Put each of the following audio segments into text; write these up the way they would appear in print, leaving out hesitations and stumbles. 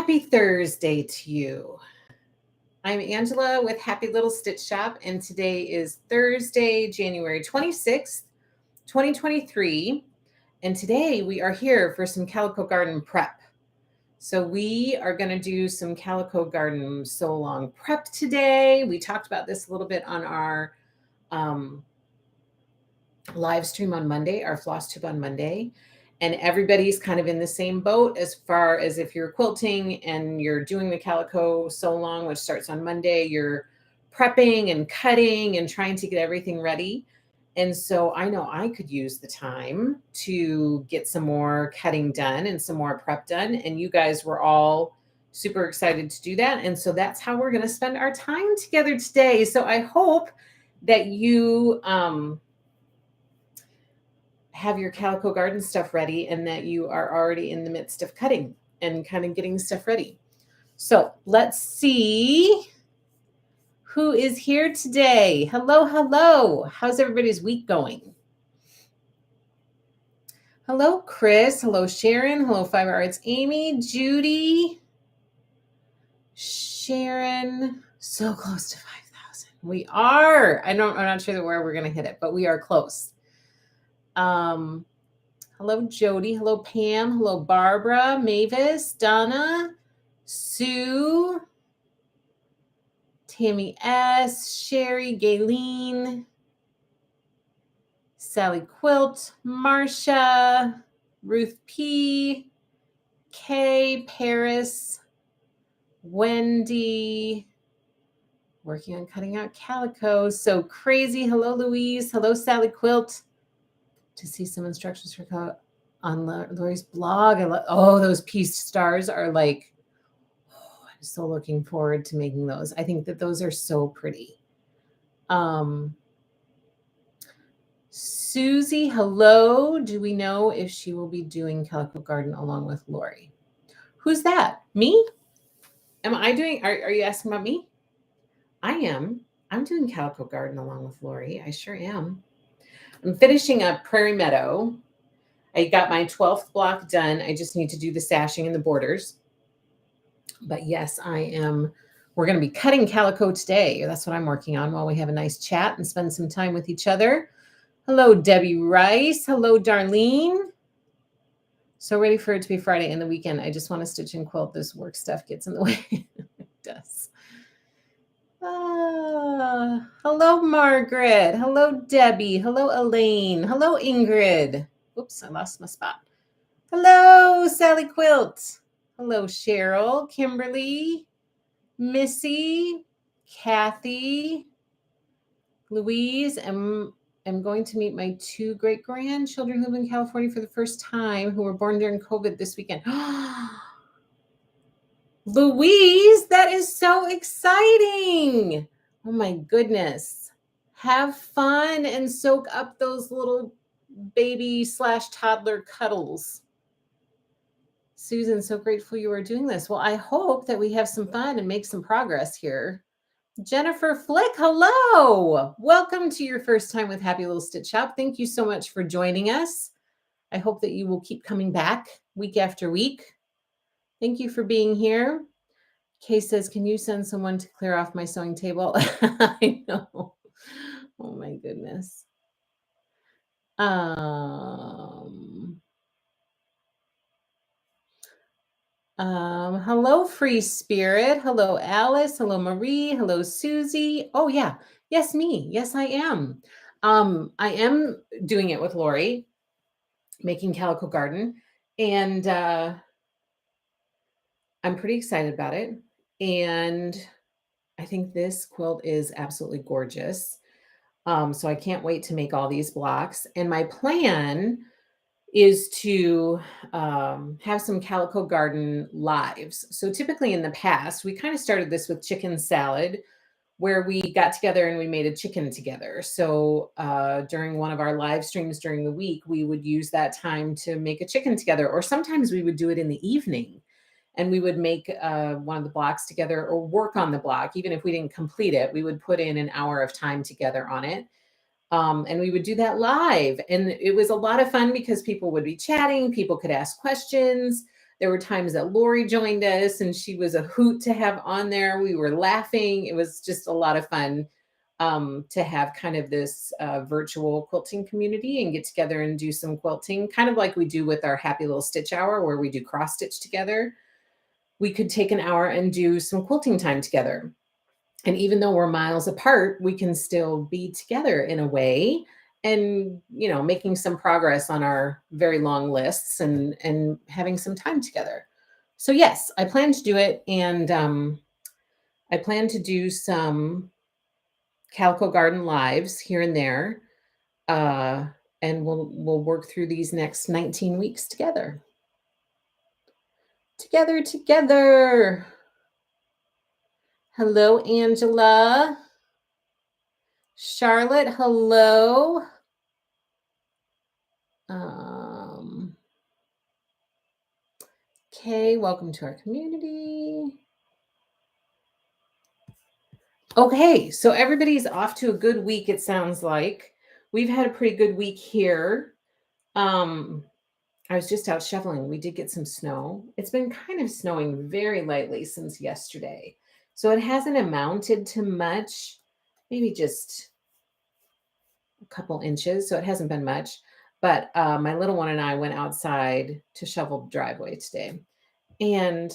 Happy Thursday to you. I'm Angela with Happy Little Stitch Shop, and today is Thursday, January 26th, 2023. And today we are here for some Calico Garden prep. So we are going to do some Calico Garden sew along prep today. We talked about this a little bit on our live stream on Monday, our floss tube on Monday. And everybody's kind of in the same boat as far as if you're quilting and you're doing the calico sew along, which starts on Monday, you're prepping and cutting and trying to get everything ready. And so I know I could use the time to get some more cutting done and some more prep done. And you guys were all super excited to do that. And so that's how we're going to spend our time together today. So I hope that you have your Calico Garden stuff ready and that you are already in the midst of cutting and kind of getting stuff ready. So let's see who is here today. Hello, hello. How's everybody's week going? Hello, Chris. Hello, Sharon. Hello, Fiber Arts Amy, Judy, Sharon. So close to 5,000. We are. I'm not sure where we're going to hit it, but we are close. Hello, Jody. Hello, Pam. Hello, Barbara, Mavis, Donna, Sue, Tammy S, Sherry, Gayleen, Sally Quilt, Marcia, Ruth P, Kay, Paris, Wendy, working on cutting out calico. So crazy. Hello, Louise. Hello, Sally Quilt. To see some instructions for on Lori's blog. Those piece stars are like, I'm so looking forward to making those. I think that those are so pretty. Susie, hello. Do we know if she will be doing Calico Garden along with Lori? Who's that? Me? Am I doing, are you asking about me? I am. I'm doing Calico Garden along with Lori. I sure am. I'm finishing up Prairie Meadow. I got my 12th block done. I just need to do the sashing and the borders. But yes, I am. We're going to be cutting calico today. That's what I'm working on while we have a nice chat and spend some time with each other. Hello, Debbie Rice. Hello, Darlene. So ready for it to be Friday and the weekend. I just want to stitch and quilt. This work stuff gets in the way. It does. Hello, Margaret. Hello, Debbie. Hello, Elaine. Hello, Ingrid. Oops, I lost my spot. Hello, Sally Quilt. Hello, Cheryl, Kimberly, Missy, Kathy, Louise. I'm going to meet my 2 great-grandchildren who live in California for the first time, who were born during COVID this weekend. Louise, that is so exciting. Oh my goodness. Have fun and soak up those little baby/toddler cuddles. Susan, so grateful you are doing this. Well, I hope that we have some fun and make some progress here. Jennifer Flick, hello. Welcome to your first time with Happy Little Stitch Shop. Thank you so much for joining us. I hope that you will keep coming back week after week. Thank you for being here. Kay says, can you send someone to clear off my sewing table? I know. Oh my goodness. Hello, Free Spirit. Hello, Alice. Hello, Marie. Hello, Susie. Oh yeah. Yes, me. Yes, I am. I am doing it with Lori, making Calico Garden. And I'm pretty excited about it. And I think this quilt is absolutely gorgeous. So I can't wait to make all these blocks. And my plan is to have some Calico Garden lives. So typically in the past, we kind of started this with chicken salad, where we got together and we made a chicken together. So during one of our live streams during the week, we would use that time to make a chicken together, or sometimes we would do it in the evening. And we would make one of the blocks together or work on the block. Even if we didn't complete it, we would put in an hour of time together on it. And we would do that live. And it was a lot of fun because people would be chatting. People could ask questions. There were times that Lori joined us and she was a hoot to have on there. We were laughing. It was just a lot of fun to have kind of this virtual quilting community and get together and do some quilting, kind of like we do with our happy little stitch hour where we do cross stitch together. We could take an hour and do some quilting time together. And even though we're miles apart, we can still be together in a way and, you know, making some progress on our very long lists and having some time together. So yes, I plan to do it. And I plan to do some Calico Garden lives here and there. Uh, and we'll work through these next 19 weeks together. Together. Hello, Angela. Charlotte, hello. Okay, welcome to our community. Okay, so everybody's off to a good week, it sounds like. We've had a pretty good week here. I was just out shoveling. We did get some snow. It's been kind of snowing very lightly since yesterday. So it hasn't amounted to much, maybe just a couple inches. So it hasn't been much. But my little one and I went outside to shovel the driveway today. And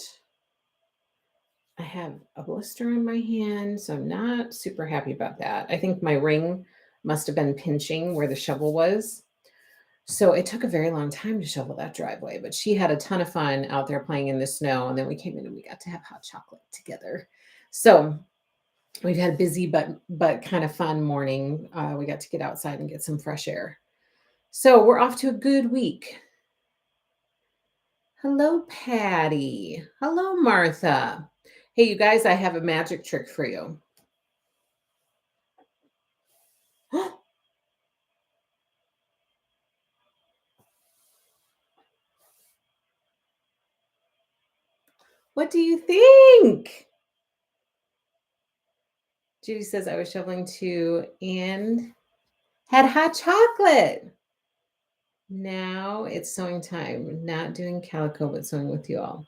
I have a blister on my hand, so I'm not super happy about that. I think my ring must have been pinching where the shovel was. So it took a very long time to shovel that driveway, but she had a ton of fun out there playing in the snow. And then we came in and we got to have hot chocolate together. So we've had a busy but kind of fun morning. We got to get outside and get some fresh air. So we're off to a good week. Hello, Patty. Hello, Martha. Hey, you guys, I have a magic trick for you. What do you think? Judy says I was shoveling too and had hot chocolate. Now it's sewing time. Not doing calico, but sewing with you all.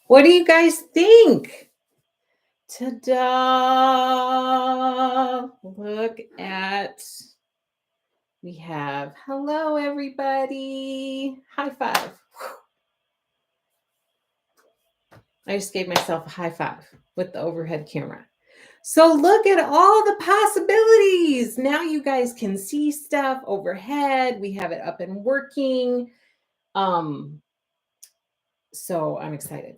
What do you guys think? Ta-da! Look at, we have, hello everybody. High five. I just gave myself a high five with the overhead camera. So look at all the possibilities. Now you guys can see stuff overhead. We have it up and working. So I'm excited.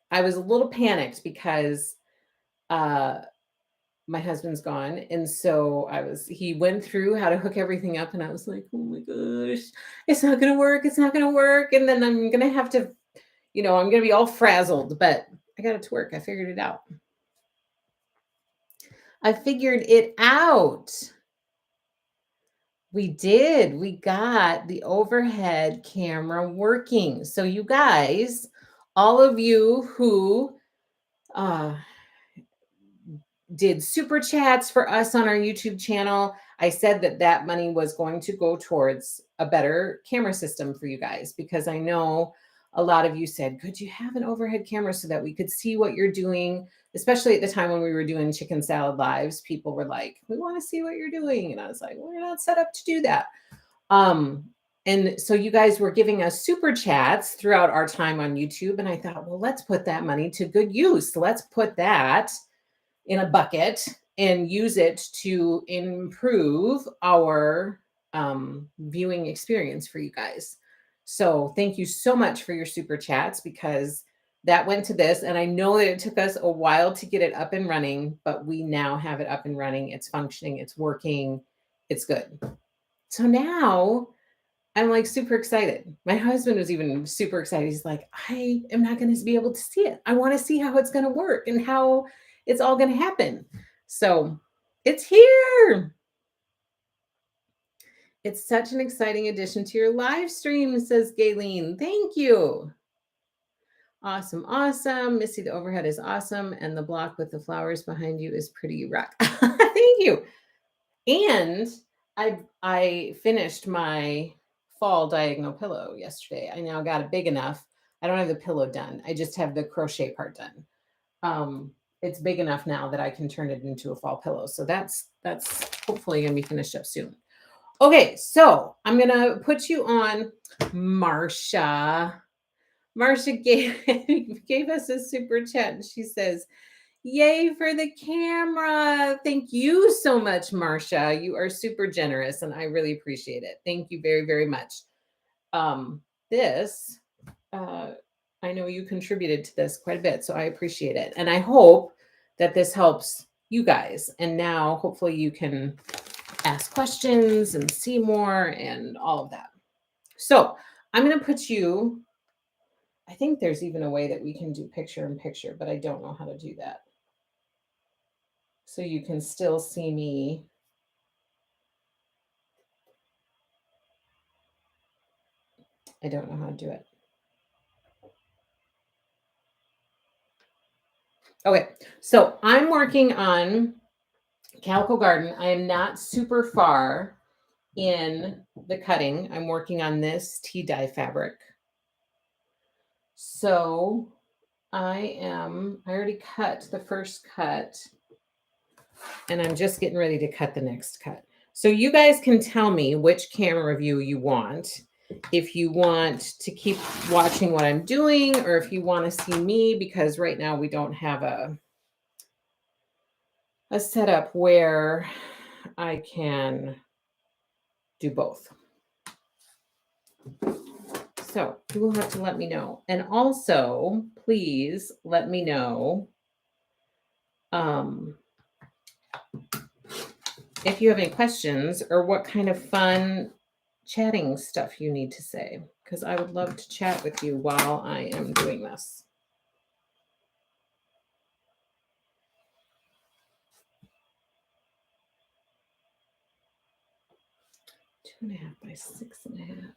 I was a little panicked because my husband's gone. And so he went through how to hook everything up. And I was like, oh my gosh, it's not going to work. It's not going to work. And then I'm going to have to, I'm going to be all frazzled, but I got it to work. I figured it out. I figured it out. We did. We got the overhead camera working. So you guys, all of you who did super chats for us on our YouTube channel, I said that money was going to go towards a better camera system for you guys, because I know a lot of you said, could you have an overhead camera so that we could see what you're doing? Especially at the time when we were doing chicken salad lives, people were like, we want to see what you're doing. And I was like, we're not set up to do that. And so you guys were giving us super chats throughout our time on YouTube. And I thought, well, let's put that money to good use. Let's put that in a bucket and use it to improve our viewing experience for you guys. So thank you so much for your super chats, because that went to this. And I know that it took us a while to get it up and running, but we now have it up and running. It's functioning. It's working. It's good. So now I'm like super excited. My husband was even super excited. He's like, I am not going to be able to see it. I want to see how it's going to work and how it's all going to happen. So it's here. It's such an exciting addition to your live stream, says Gayleen. Thank you. Awesome. Awesome. Missy, the overhead is awesome. And the block with the flowers behind you is pretty rock. Thank you. And I finished my fall diagonal pillow yesterday. I now got it big enough. I don't have the pillow done. I just have the crochet part done. It's big enough now that I can turn it into a fall pillow. So that's hopefully going to be finished up soon. Okay, so I'm going to put you on Marsha. Marsha gave us a super chat and she says, "Yay for the camera." Thank you so much, Marsha. You are super generous and I really appreciate it. Thank you very, very much. This, I know you contributed to this quite a bit, so I appreciate it. And I hope that this helps you guys. And now hopefully you can ask questions and see more and all of that. So I'm going to put you, I think there's even a way that we can do picture in picture, but I don't know how to do that. So you can still see me. I don't know how to do it. Okay, so I'm working on Calico Garden. I am not super far in the cutting. I'm working on this tea dye fabric. So I already cut the first cut and I'm just getting ready to cut the next cut. So you guys can tell me which camera view you want. If you want to keep watching what I'm doing or if you want to see me, because right now we don't have a setup where I can do both. So you will have to let me know. And also, please let me know if you have any questions or what kind of fun chatting stuff you need to say, because I would love to chat with you while I am doing this. Two and a half by 6.5.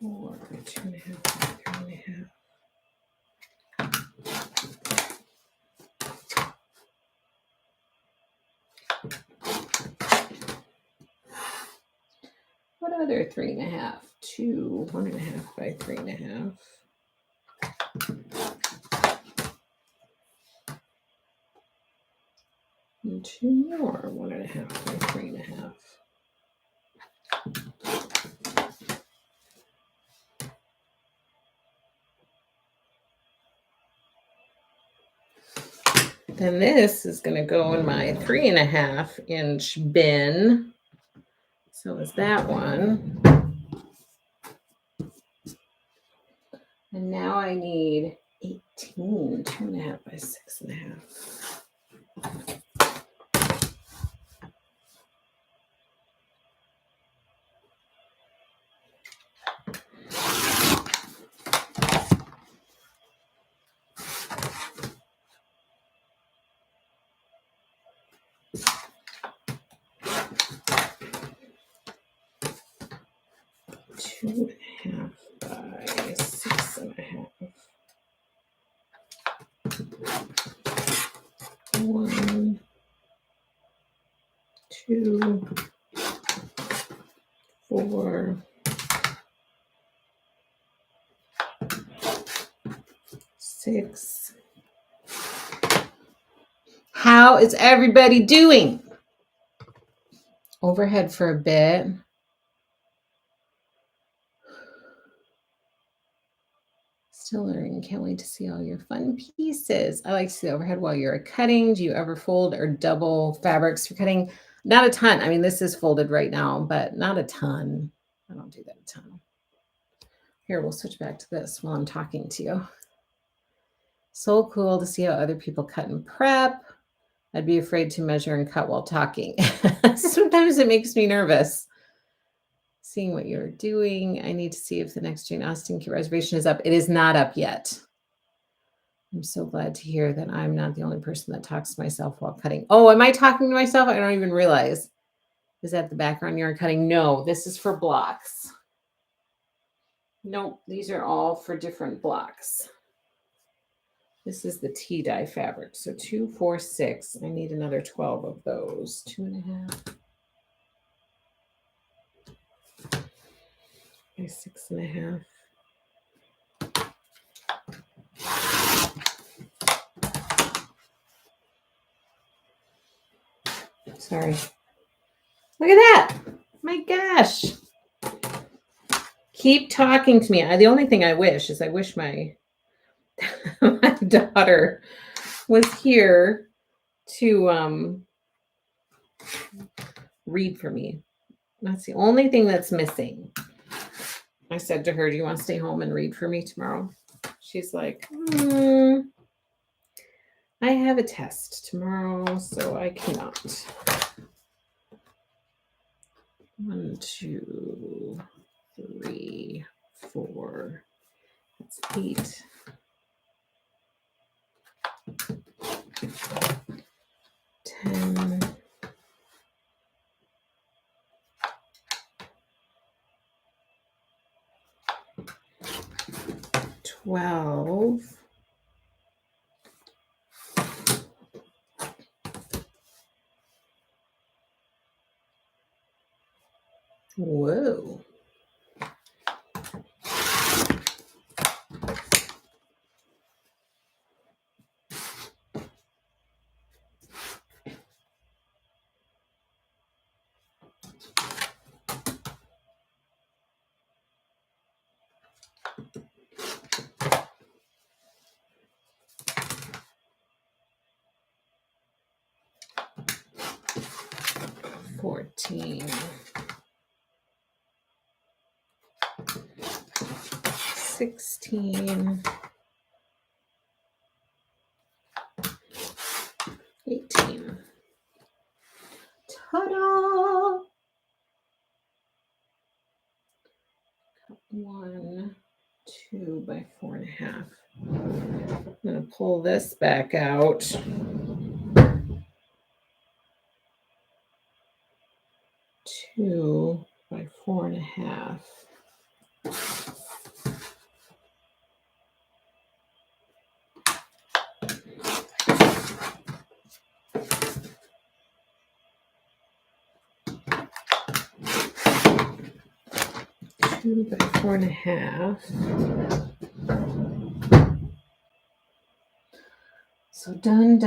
4 by 2.5 by 3.5. What other 3.5? 2, 1.5 by 3.5. And 2 more, 1.5 by 3.5. Then this is going to go in my 3.5 inch bin. So is that one. And now I need 18, 2.5 by 6.5. Two and a half by 6.5. 1, 2, 4, 6. How is everybody doing? Overhead for a bit. Still learning. Can't wait to see all your fun pieces. I like to see the overhead while you're cutting. Do you ever fold or double fabrics for cutting? Not a ton. I mean, this is folded right now, but not a ton. I don't do that a ton. Here, we'll switch back to this while I'm talking to you. So cool to see how other people cut and prep. I'd be afraid to measure and cut while talking. Sometimes it makes me nervous. Seeing what you're doing. I need to see if the next Jane Austen reservation is up. It is not up yet. I'm so glad to hear that I'm not the only person that talks to myself while cutting. Oh, am I talking to myself? I don't even realize. Is that the background you're cutting? No, this is for blocks. Nope, these are all for different blocks. This is the tea dye fabric. So 2, 4, 6. I need another 12 of those. 2.5. by 6.5. Sorry. Look at that. My gosh. Keep talking to me. The only thing I wish is my my daughter was here to read for me. That's the only thing that's missing. I said to her, do you want to stay home and read for me tomorrow? She's like, I have a test tomorrow, so I cannot. 1, 2, 3, 4. That's 8. 10. 12. Whoa. 14. 16. 18. Ta-da! 1, 2 by 4.5. I'm going to pull this back out. 2 by 4.5. By 4.5. So done.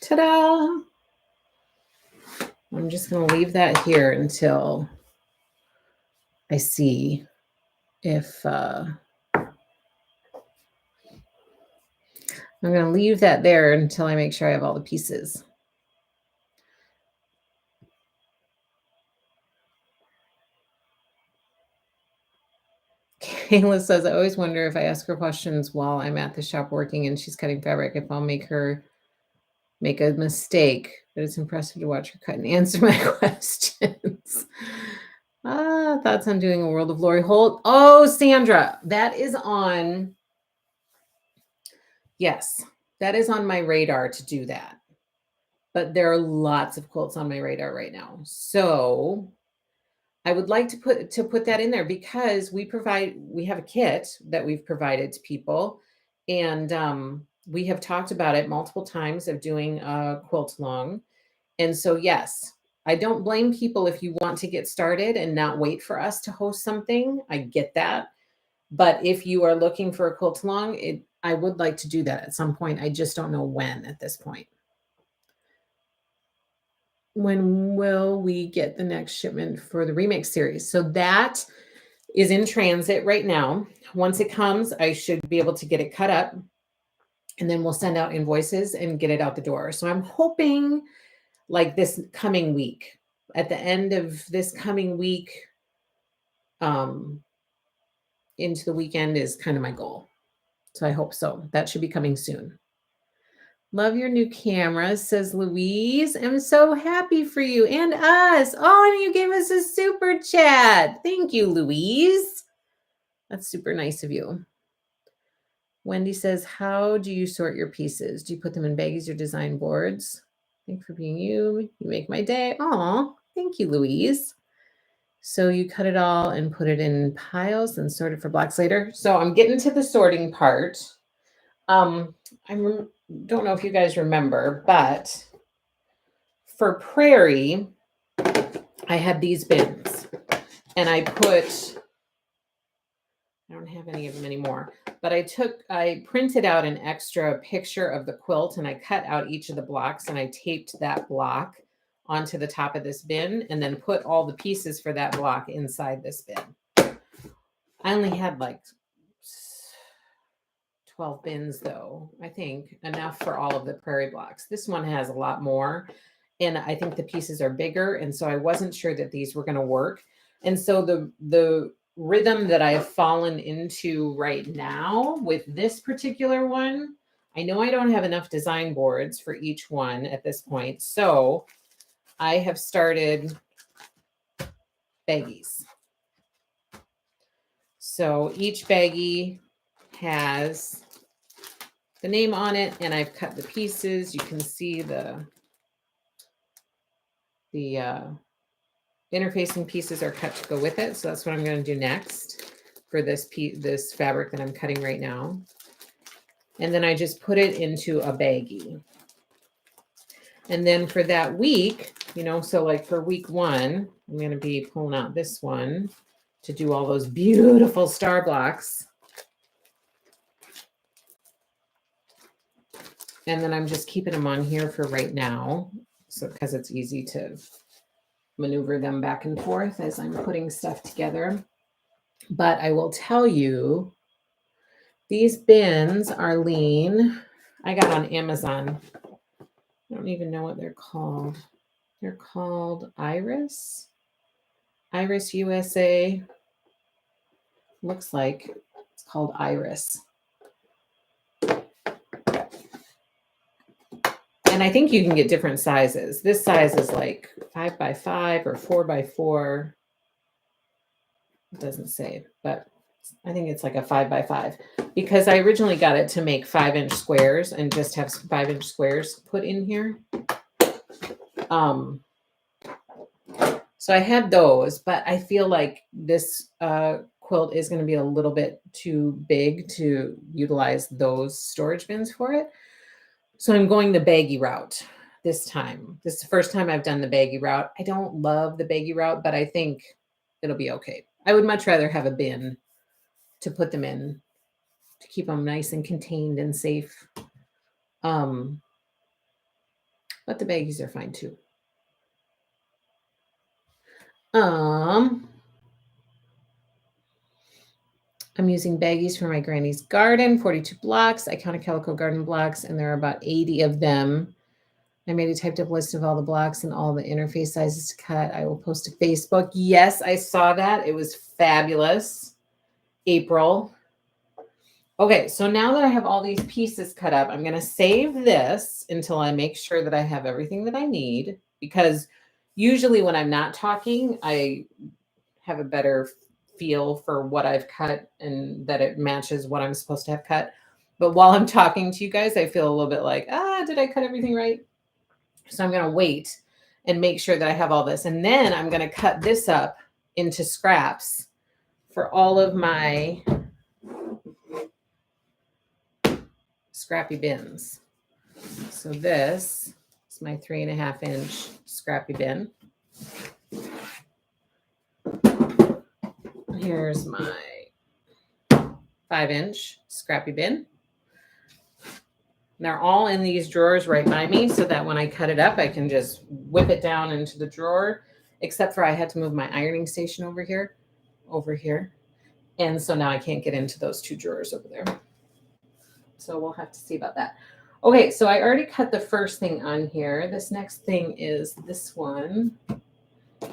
Ta-da! I'm just going to leave that here until I see if I'm going to leave that there until I make sure I have all the pieces. Kayla says, I always wonder if I ask her questions while I'm at the shop working and she's cutting fabric, if I'll make her make a mistake. But it's impressive to watch her cut and answer my questions. Thoughts on doing a World of Lori Holt? Oh, Sandra, that is on. Yes, that is on my radar to do that. But there are lots of quilts on my radar right now. So I would like to put that in there because we have a kit that we've provided to people, and we have talked about it multiple times of doing a quilt along. And so, yes, I don't blame people if you want to get started and not wait for us to host something. I get that. But if you are looking for a quilt along, I would like to do that at some point. I just don't know when at this point. When will we get the next shipment for the remix series? So that is in transit right now. Once it comes, I should be able to get it cut up, and then we'll send out invoices and get it out the door. So I'm hoping like this coming week, at the end of this coming week, into the weekend is kind of my goal. So I hope so. That should be coming soon. Love your new camera, says Louise. I'm so happy for you and us. Oh, and you gave us a super chat. Thank you, Louise. That's super nice of you. Wendy says, how do you sort your pieces? Do you put them in baggies or design boards? Thank you for being you. You make my day. Aw, thank you, Louise. So you cut it all and put it in piles and sort it for blocks later. So I'm getting to the sorting part. I don't know if you guys remember, but for Prairie, I had these bins, and I don't have any of them anymore, but I printed out an extra picture of the quilt, and I cut out each of the blocks, and I taped that block onto the top of this bin, and then put all the pieces for that block inside this bin. I only had like 12 bins though, I think, enough for all of the prairie blocks. This one has a lot more, and I think the pieces are bigger, and so I wasn't sure that these were going to work. And so the rhythm that I have fallen into right now with this particular one, I know I don't have enough design boards for each one at this point, so I have started baggies. So each baggie has the name on it, and I've cut the pieces. You can see the interfacing pieces are cut to go with it. So that's what I'm going to do next for this fabric that I'm cutting right now. And then I just put it into a baggie. And then for that week, so like for week 1, I'm going to be pulling out this one to do all those beautiful star blocks. And then I'm just keeping them on here for right now, so because it's easy to maneuver them back and forth as I'm putting stuff together. But I will tell you, these bins, Arlene, I got on Amazon. I don't even know what they're called. They're called Iris USA. Looks like it's called Iris. And I think you can get different sizes. This size is like 5x5 or 4x4. It doesn't say, but I think it's like a 5x5, because I originally got it to make 5-inch squares and just have 5-inch squares put in here. So I had those, but I feel like this quilt is going to be a little bit too big to utilize those storage bins for it. So I'm going the baggy route this time. This is the first time I've done the baggy route. I don't love the baggy route, but I think it'll be okay. I would much rather have a bin to put them in to keep them nice and contained and safe. But the baggies are fine too. I'm using baggies for my granny's garden, 42 blocks. I counted calico garden blocks, and there are about 80 of them. I made a typed up list of all the blocks and all the interface sizes to cut. I will post to Facebook. Yes, I saw that. It was fabulous. April. Okay, so now that I have all these pieces cut up, I'm going to save this until I make sure that I have everything that I need, because usually when I'm not talking, I have a better feel for what I've cut and that it matches what I'm supposed to have cut. But while I'm talking to you guys, I feel a little bit like, did I cut everything right? So I'm going to wait and make sure that I have all this. And then I'm going to cut this up into scraps for all of my scrappy bins. So this is my 3.5-inch scrappy bin. Here's my 5-inch scrappy bin. They're all in these drawers right by me, so that when I cut it up, I can just whip it down into the drawer, except for I had to move my ironing station over here. And so now I can't get into those 2 drawers over there. So we'll have to see about that. Okay, so I already cut the first thing on here. This next thing is this one.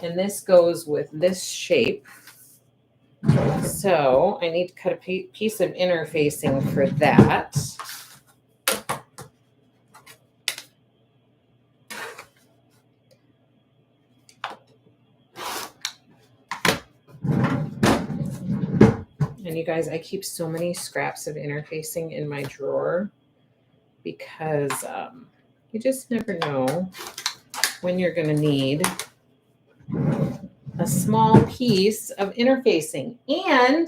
And this goes with this shape. So I need to cut a piece of interfacing for that. And you guys, I keep so many scraps of interfacing in my drawer because you just never know when you're going to need a small piece of interfacing. And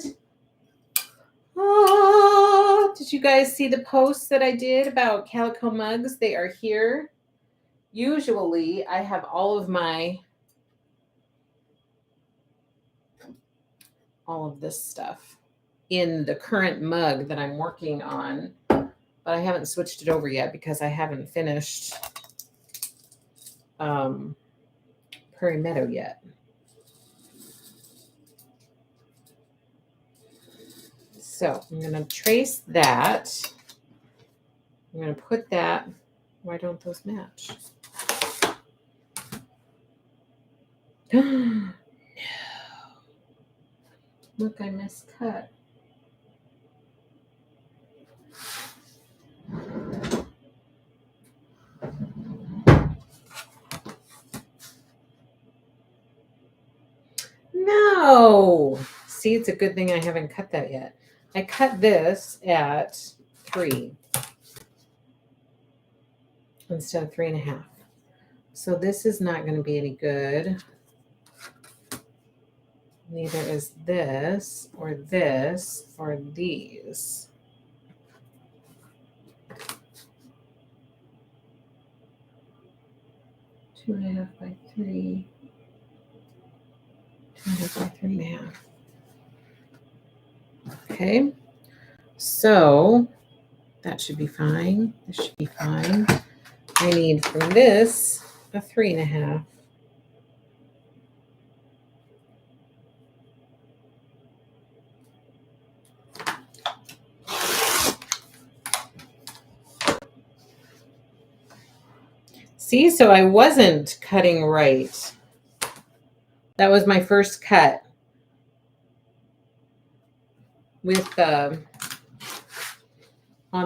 did you guys see the post that I did about calico mugs? They are here. Usually I have all of my all of this stuff in the current mug that I'm working on, but I haven't switched it over yet because I haven't finished Prairie Meadow yet. So I'm going to trace that. I'm going to put that. Why don't those match? No. Look, I miscut. No. See, it's a good thing I haven't cut that yet. I cut this at 3 instead of 3.5. So this is not going to be any good. Neither is this or these. Two and a half by 3. 2.5 by 3.5. Okay. So that should be fine. This should be fine. I need from this a 3.5. See, so I wasn't cutting right. That was my first cut with on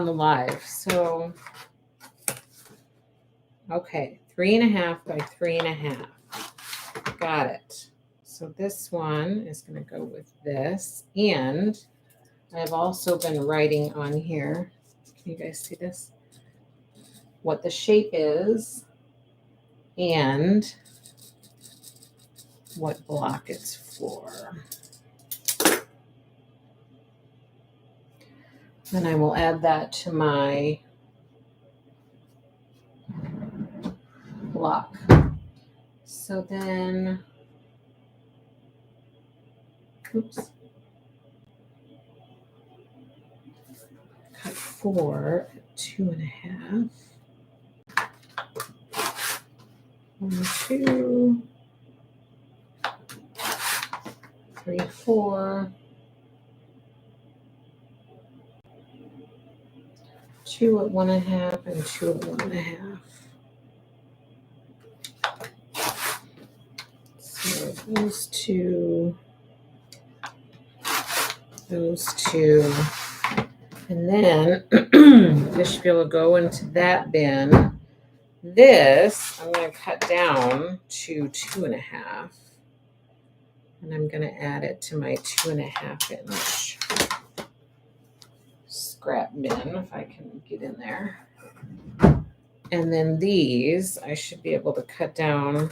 the live. So, okay, 3.5 by 3.5. Got it. So this one is going to go with this. And I've also been writing on here. Can you guys see this? What the shape is and what block it's for. Then I will add that to my block. So then, oops, cut 4 at 2.5. 1, 2, 3, 4. 2 at 1.5 and 2 at 1.5. So those two, and then this should be able to go into that bin. This I'm going to cut down to 2.5, and I'm going to add it to my 2.5 inch scrap bin if I can get in there. And then these I should be able to cut down.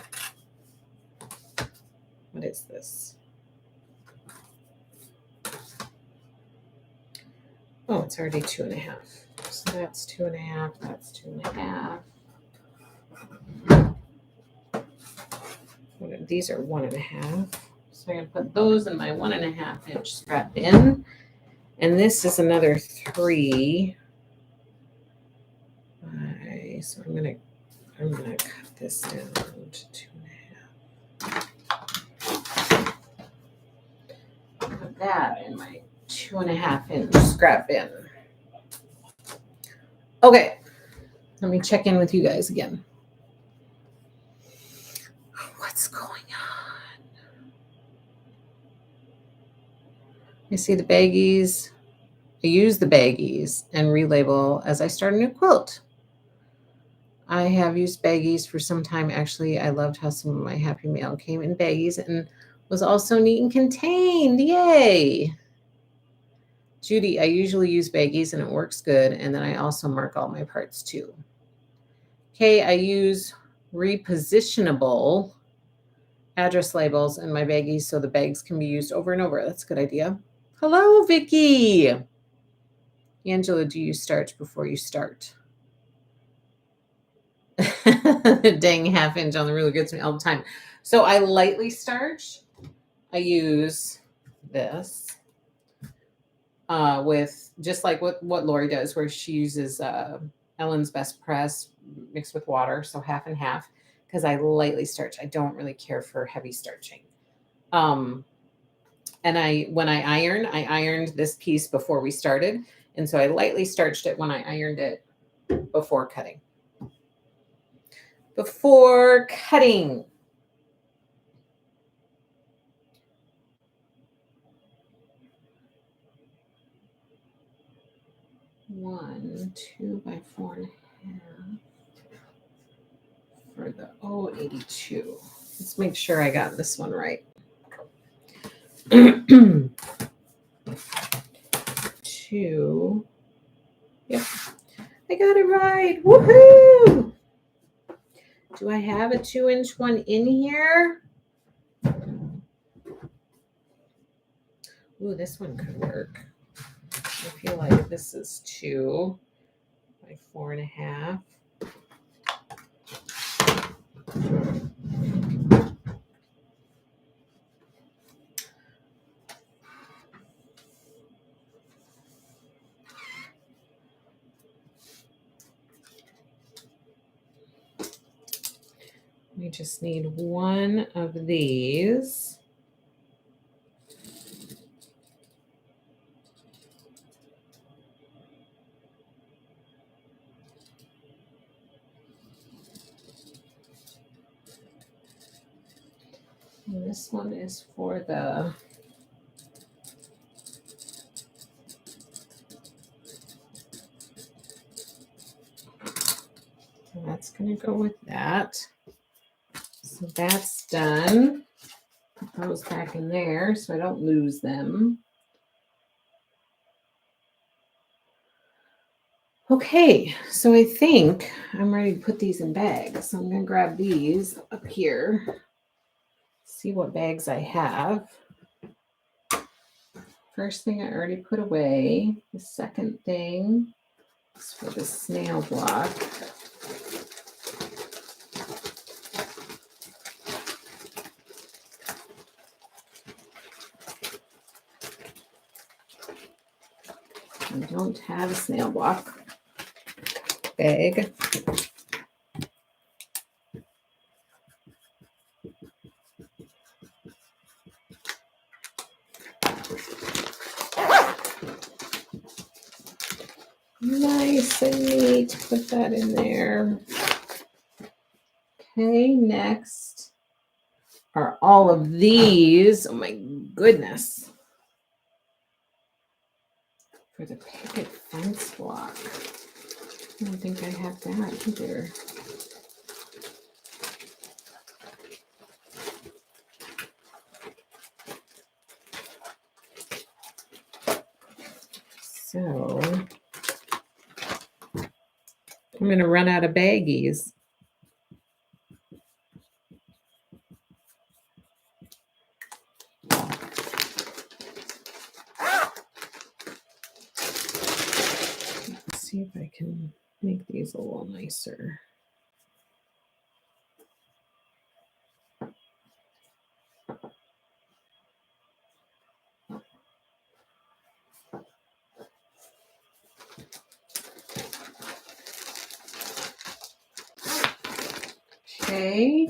What is this? Oh, it's already 2.5. So that's 2.5. That's 2.5. These are 1.5. So I'm going to put those in my 1.5 inch scrap bin. And this is another 3. So I'm gonna cut this down to 2.5. Put that in my 2.5 inch scrap bin. Okay, let me check in with you guys again. What's going on? You see the baggies? I use the baggies and relabel as I start a new quilt. I have used baggies for some time. Actually, I loved how some of my Happy Mail came in baggies and was also neat and contained. Yay! Judy, I usually use baggies and it works good. And then I also mark all my parts too. Okay, I use repositionable address labels in my baggies so the bags can be used over and over. That's a good idea. Hello, Vicki. Angela, do you starch before you start? Dang, half inch on the ruler gets me all the time. So I lightly starch. I use this with just like what Lori does, where she uses Ellen's Best Press mixed with water, so half and half, because I lightly starch. I don't really care for heavy starching. And when I ironed this piece before we started, and so I lightly starched it when I ironed it before cutting. Before cutting. One, 2 by 4.5 for the 082. Let's make sure I got this one right. 2. Yep, I got it right. Woohoo! Do I have a 2-inch one in here? Ooh, this one could work. I feel like this is 2 by 4.5. We just need one of these. And this one is for the that's going to go with that. So that's done. Put those back in there so I don't lose them. Okay, so I think I'm ready to put these in bags. So I'm going to grab these up here. See what bags I have. First thing I already put away. The second thing is for the snail block. I don't have a snail block bag. Nice and neat. Put that in there. Okay, next are all of these. Oh my goodness. For the picket fence block. I don't think I have that either. So I'm going to run out of baggies. Let's see if I can make these a little nicer. Okay,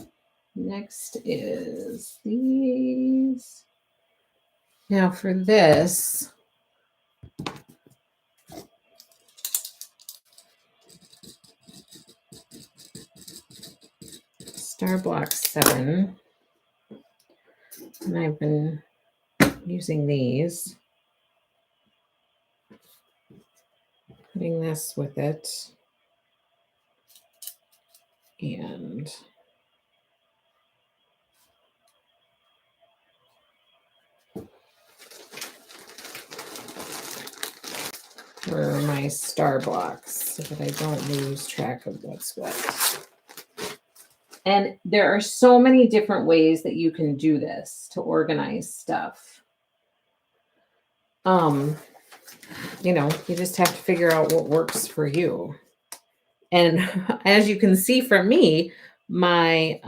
next is these. Now for this, Star Block 7, and I've been using these, putting this with it, and for my star blocks so that I don't lose track of what's what. And there are so many different ways that you can do this to organize stuff. You know, you just have to figure out what works for you. And as you can see from me, my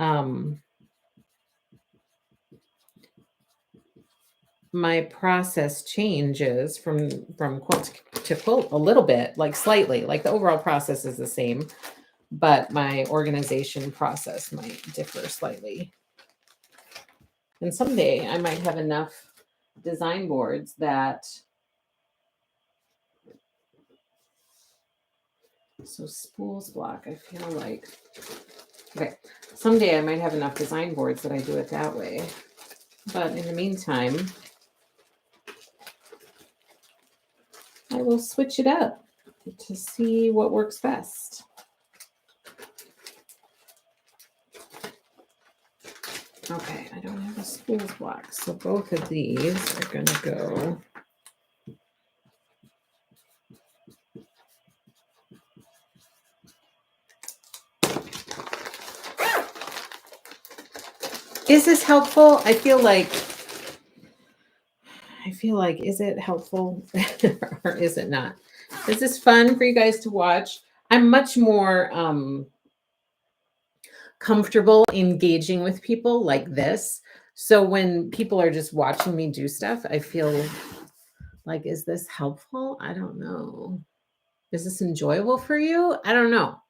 my process changes from quilt to quilt a little bit, like slightly, like the overall process is the same, but my organization process might differ slightly. And someday I might have enough design boards that, so spools block, I feel like, okay, someday I might have enough design boards that I do it that way. But in the meantime, I will switch it up to see what works best. Okay, I don't have a spools block, so both of these are going to go. Is this helpful? I feel like, is it helpful or is it not? Is this fun for you guys to watch? I'm much more comfortable engaging with people like this. So when people are just watching me do stuff, I feel like, is this helpful? I don't know. Is this enjoyable for you? I don't know.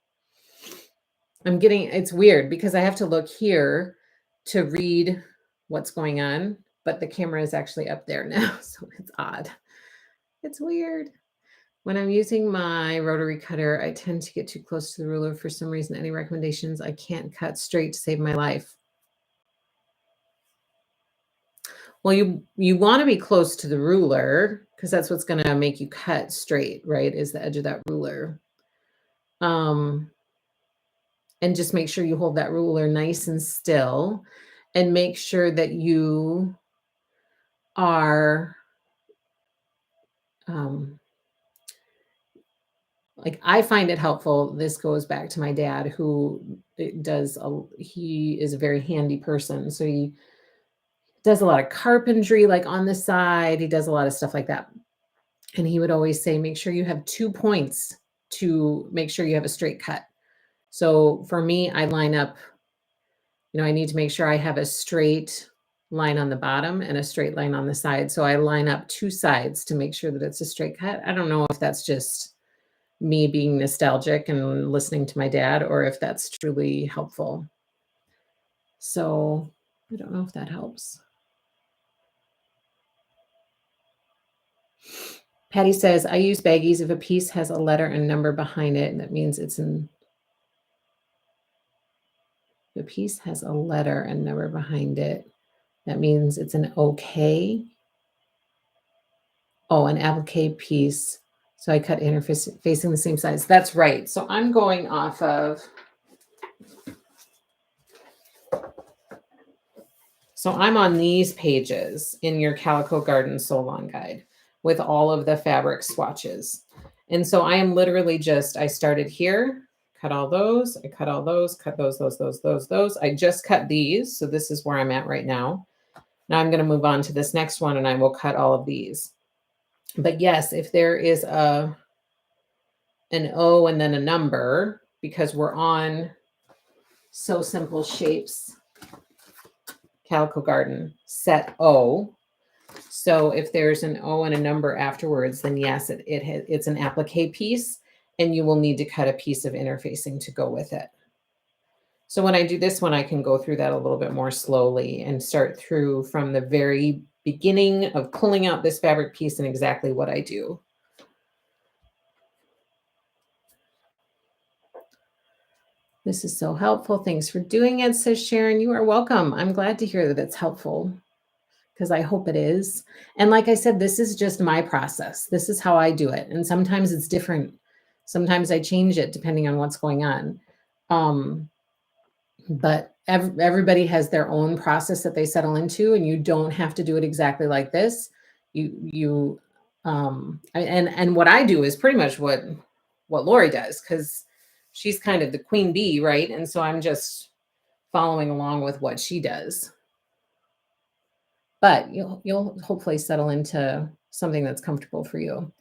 It's weird because I have to look here to read what's going on, but the camera is actually up there now, so it's odd. It's weird. When I'm using my rotary cutter, I tend to get too close to the ruler for some reason. Any recommendations? I can't cut straight to save my life. Well, you want to be close to the ruler because that's what's going to make you cut straight, right? Is the edge of that ruler. And just make sure you hold that ruler nice and still and make sure that you are like, I find it helpful. This goes back to my dad who he is a very handy person. So he does a lot of carpentry, like on the side. He does a lot of stuff like that. And he would always say, make sure you have 2 points to make sure you have a straight cut. So for me, I line up, I need to make sure I have a straight line on the bottom and a straight line on the side. So I line up 2 sides to make sure that it's a straight cut. I don't know if that's just me being nostalgic and listening to my dad or if that's truly helpful. So I don't know if that helps. Patty says, I use baggies if a piece has a letter and number behind it. And that means it's in. The piece has a letter and number behind it. That means it's an okay. Oh, an applique piece. So I cut interfacing the same size. That's right. So I'm going off of. So I'm on these pages in your Calico Garden Sew Along Guide with all of the fabric swatches. And so I am literally I started here, cut all those, I cut all those, cut those. I just cut these. So this is where I'm at right now. Now I'm going to move on to this next one and I will cut all of these. But yes, if there is an O and then a number, because we're on Sew Simple Shapes Calico Garden set O. So if there's an O and a number afterwards, then yes, it's an applique piece and you will need to cut a piece of interfacing to go with it. So when I do this one, I can go through that a little bit more slowly and start through from the very beginning of pulling out this fabric piece and exactly what I do. This is so helpful. Thanks for doing it, says Sharon. You are welcome. I'm glad to hear that it's helpful because I hope it is. And like I said, this is just my process. This is how I do it. And sometimes it's different. Sometimes I change it depending on what's going on. But everybody has their own process that they settle into, and you don't have to do it exactly like this. And what I do is pretty much what Lori does, because she's kind of the queen bee, right? And so I'm just following along with what she does. But you'll hopefully settle into something that's comfortable for you.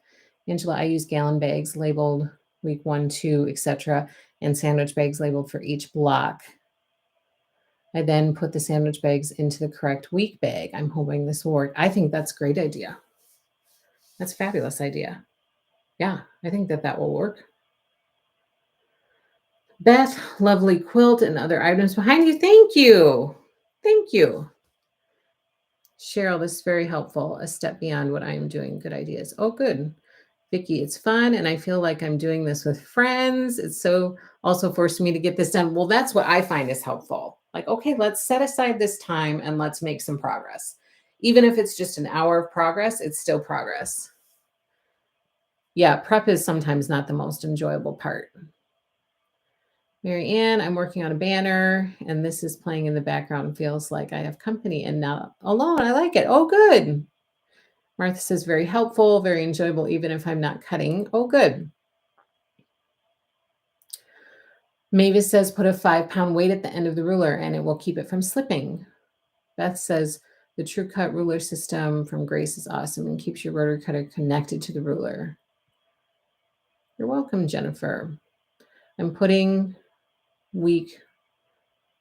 Angela, I use gallon bags labeled week 1, 2, etc., and sandwich bags labeled for each block. I then put the sandwich bags into the correct week bag. I'm hoping this will work. I think that's a great idea. That's a fabulous idea. Yeah, I think that will work. Beth, lovely quilt and other items behind you. Thank you. Thank you. Cheryl, this is very helpful. A step beyond what I am doing. Good ideas. Oh, good. Vicki, it's fun. And I feel like I'm doing this with friends. It's so also forced me to get this done. Well, that's what I find is helpful. Like, okay, let's set aside this time and let's make some progress. Even if it's just an hour of progress, it's still progress. Yeah, prep is sometimes not the most enjoyable part. Mary Ann, I'm working on a banner and this is playing in the background. Feels like I have company and not alone. I like it. Oh, good. Martha says, very helpful, very enjoyable, even if I'm not cutting. Oh, good. Mavis says, put a 5-pound weight at the end of the ruler and it will keep it from slipping. Beth says, the True Cut ruler system from Grace is awesome and keeps your rotor cutter connected to the ruler. You're welcome, Jennifer. I'm putting week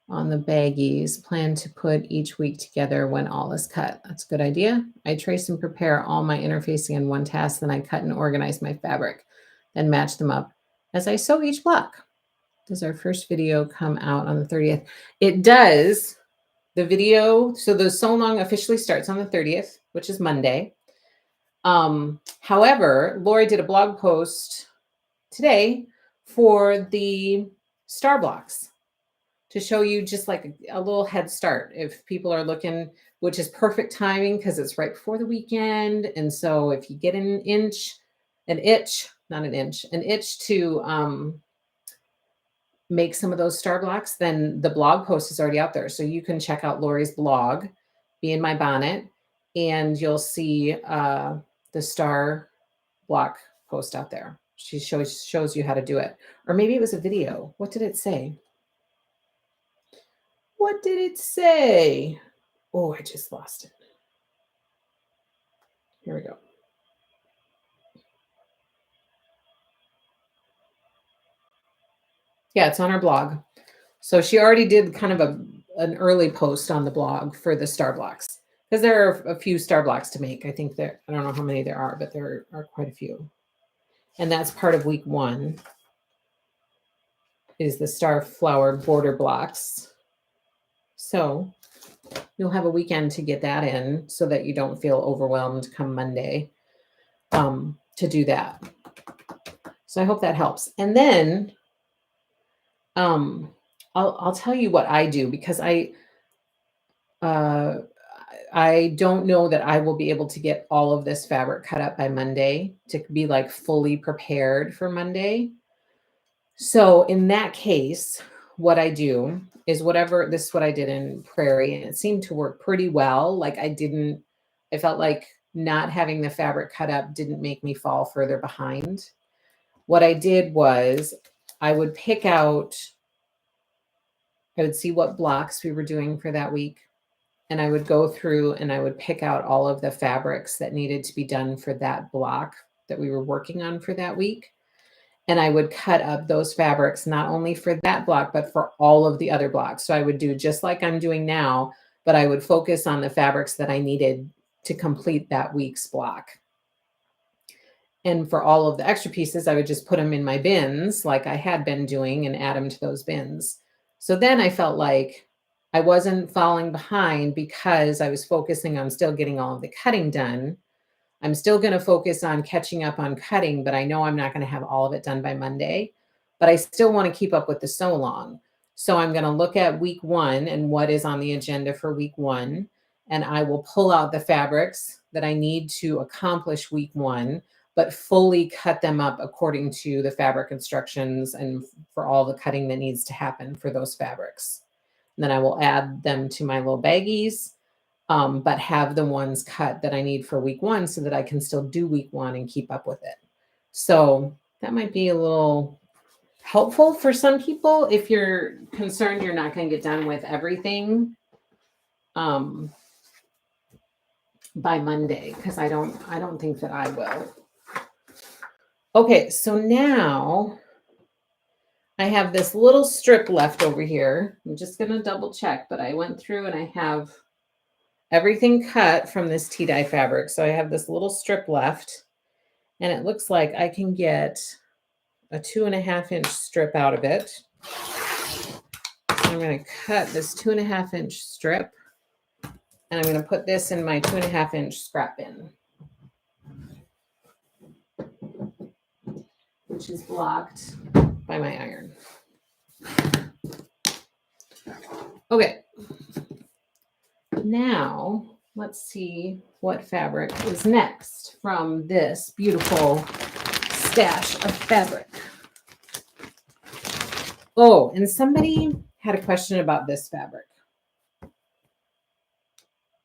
on the baggies. Plan to put each week together when all is cut. That's a good idea. I trace and prepare all my interfacing in one task, then I cut and organize my fabric, then match them up as I sew each block. Does our first video come out on the 30th? It does. The video, so the Sew Along officially starts on the 30th, which is Monday. However, Lori did a blog post today for the star blocks to show you just like a little head start if people are looking, which is perfect timing because it's right before the weekend. And so if you get an itch to make some of those star blocks, then the blog post is already out there. So you can check out Lori's blog, Be in My Bonnet, and you'll see the star block post out there. She shows you how to do it. Or maybe it was a video. What did it say? What did it say? Oh, I just lost it. Here we go. Yeah, it's on our blog. So she already did kind of an early post on the blog for the star blocks because there are a few star blocks to make. I think I don't know how many there are, but there are quite a few. And that's part of week 1 is the star flower border blocks. So you'll have a weekend to get that in so that you don't feel overwhelmed come Monday to do that. So I hope that helps. And then I'll tell you what I do because I don't know that I will be able to get all of this fabric cut up by Monday to be like fully prepared for Monday. So in that case, what I do is this is what I did in Prairie, and it seemed to work pretty well. Like I felt like not having the fabric cut up didn't make me fall further behind. What I did was I would see what blocks we were doing for that week. And I would go through and I would pick out all of the fabrics that needed to be done for that block that we were working on for that week. And I would cut up those fabrics, not only for that block, but for all of the other blocks. So I would do just like I'm doing now, but I would focus on the fabrics that I needed to complete that week's block. And for all of the extra pieces, I would just put them in my bins like I had been doing and add them to those bins. So then I felt like I wasn't falling behind because I was focusing on still getting all of the cutting done. I'm still going to focus on catching up on cutting, but I know I'm not going to have all of it done by Monday, but I still want to keep up with the sew along. So I'm going to look at week 1 and what is on the agenda for week 1. And I will pull out the fabrics that I need to accomplish week 1, but fully cut them up according to the fabric instructions and for all the cutting that needs to happen for those fabrics. And then I will add them to my little baggies, but have the ones cut that I need for week 1 so that I can still do week 1 and keep up with it. So that might be a little helpful for some people if you're concerned you're not going to get done with everything by Monday, because I don't think that I will. Okay, so now I have this little strip left over here. I'm just going to double check, but I went through and I have everything cut from this tea dye fabric. So I have this little strip left, and it looks like I can get a 2.5-inch strip out of it. So I'm going to cut this 2.5-inch strip, and I'm going to put this in my 2.5-inch scrap bin, which is blocked by my iron. Okay. Now, let's see what fabric is next from this beautiful stash of fabric. Oh, and somebody had a question about this fabric.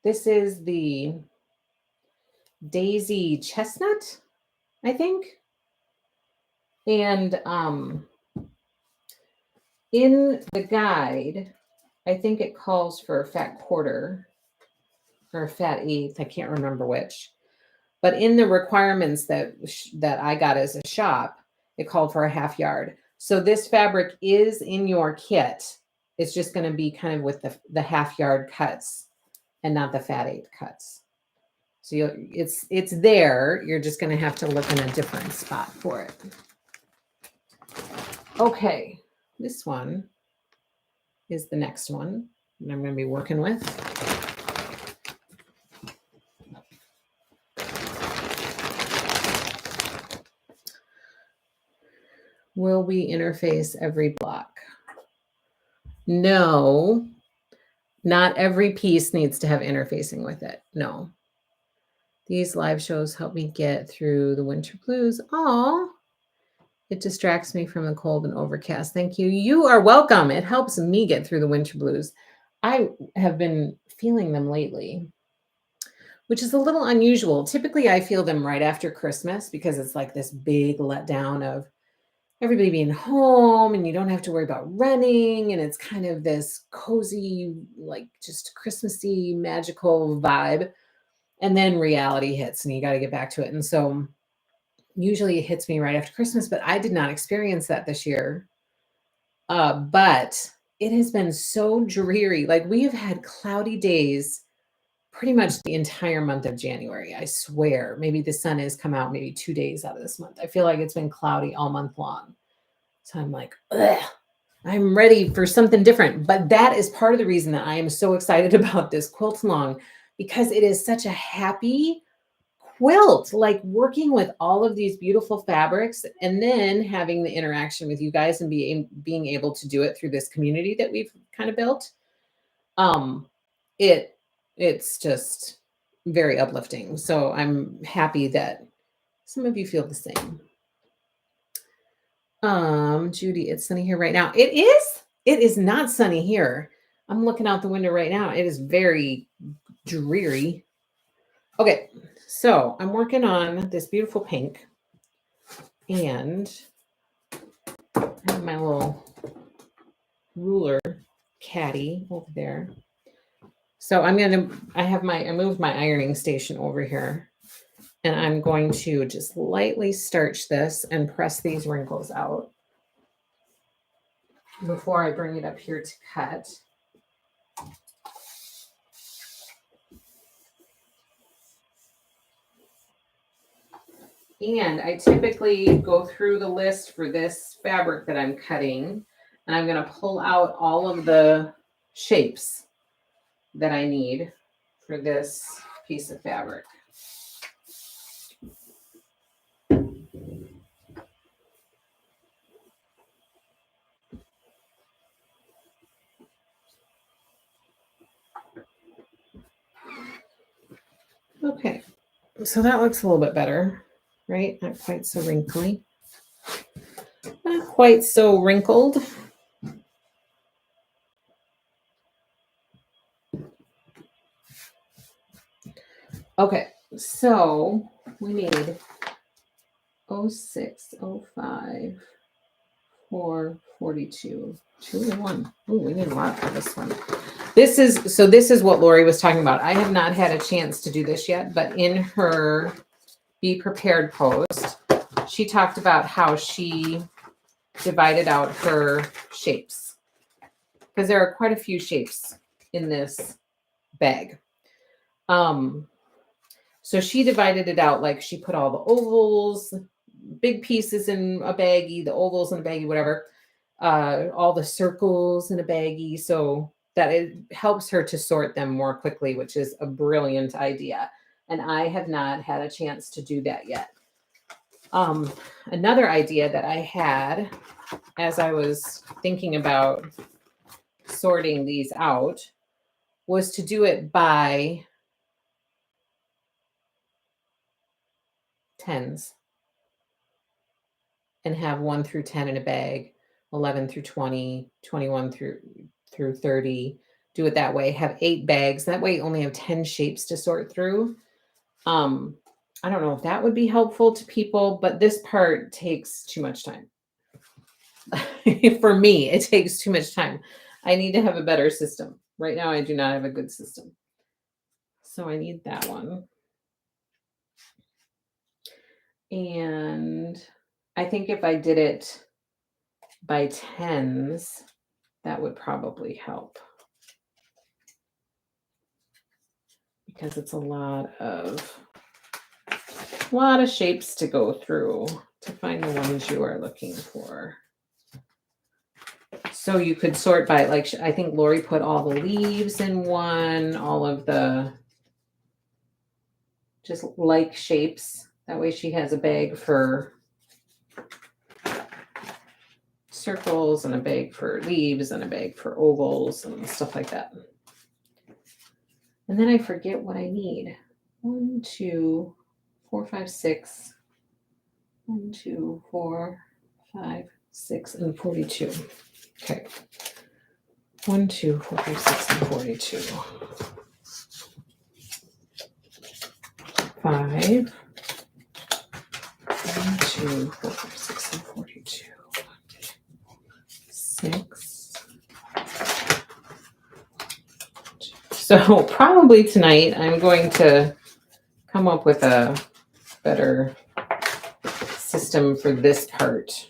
This is the Daisy Chestnut, I think. And in the guide, I think it calls for a fat quarter or a fat eighth. I can't remember which. But in the requirements that I got as a shop, it called for a 1/2 yard. So this fabric is in your kit. It's just going to be kind of with the 1/2 yard cuts and not the fat eighth cuts. So it's there. You're just going to have to look in a different spot for it. Okay, this one is the next one that I'm going to be working with. Will we interface every block? No, not every piece needs to have interfacing with it. No. These live shows help me get through the winter blues. Oh, it distracts me from the cold and overcast. Thank you. You are welcome. It helps me get through the winter blues. I have been feeling them lately, which is a little unusual. Typically, I feel them right after Christmas because it's like this big letdown of everybody being home and you don't have to worry about running. And it's kind of this cozy, like just Christmassy, magical vibe. And then reality hits and you got to get back to it. And so usually it hits me right after Christmas, but I did not experience that this year. But it has been so dreary. Like we have had cloudy days pretty much the entire month of January. I swear, maybe the sun has come out maybe 2 days out of this month. I feel like it's been cloudy all month long. So I'm like, ugh, I'm ready for something different. But that is part of the reason that I am so excited about this quilt along, because it is such a happy quilt, like working with all of these beautiful fabrics and then having the interaction with you guys and being able to do it through this community that we've kind of built. It's just very uplifting. So I'm happy that some of you feel the same. Judy, it's sunny here right now. It is. It is not sunny here. I'm looking out the window right now. It is very dreary. Okay, so I'm working on this beautiful pink, and I have my little ruler caddy over there. So I moved my ironing station over here, and I'm going to just lightly starch this and press these wrinkles out before I bring it up here to cut. And I typically go through the list for this fabric that I'm cutting, and I'm going to pull out all of the shapes that I need for this piece of fabric. Okay, so that looks a little bit better, right? Not quite so wrinkly. Not quite so wrinkled. Okay, so we need 06, 05, 4, 42, 2 and 1. Oh, we need a lot for this one. This is what Lori was talking about. I have not had a chance to do this yet, but in her Be Prepared post, she talked about how she divided out her shapes because there are quite a few shapes in this bag. So she divided it out, like she put all the ovals, big pieces in a baggie, the ovals in a baggie, whatever, all the circles in a baggie, so that it helps her to sort them more quickly, which is a brilliant idea. And I have not had a chance to do that yet. Another idea that I had as I was thinking about sorting these out was to do it by tens and have 1 through 10 in a bag, 11 through 20, 21 through 30. Do it that way. Have 8 bags. That way you only have 10 shapes to sort through. I don't know if that would be helpful to people, but this part takes too much time. For me, it takes too much time. I need to have a better system. Right now, I do not have a good system. So I need that one. And I think if I did it by tens, that would probably help. Because it's a lot of shapes to go through to find the ones you are looking for. So you could sort by, like, I think Lori put all the leaves in one, all of the just like shapes. That way she has a bag for circles and a bag for leaves and a bag for ovals and stuff like that. And then I forget what I need. 1, 2, 4, 5, 6. 1, 2, 4, 5, 6, and 42. Okay. 1, 2, 4, 5, 6, and 42. 5. 1, 2, 4, 5, 6, and 42. 6. So probably tonight I'm going to come up with a better system for this part.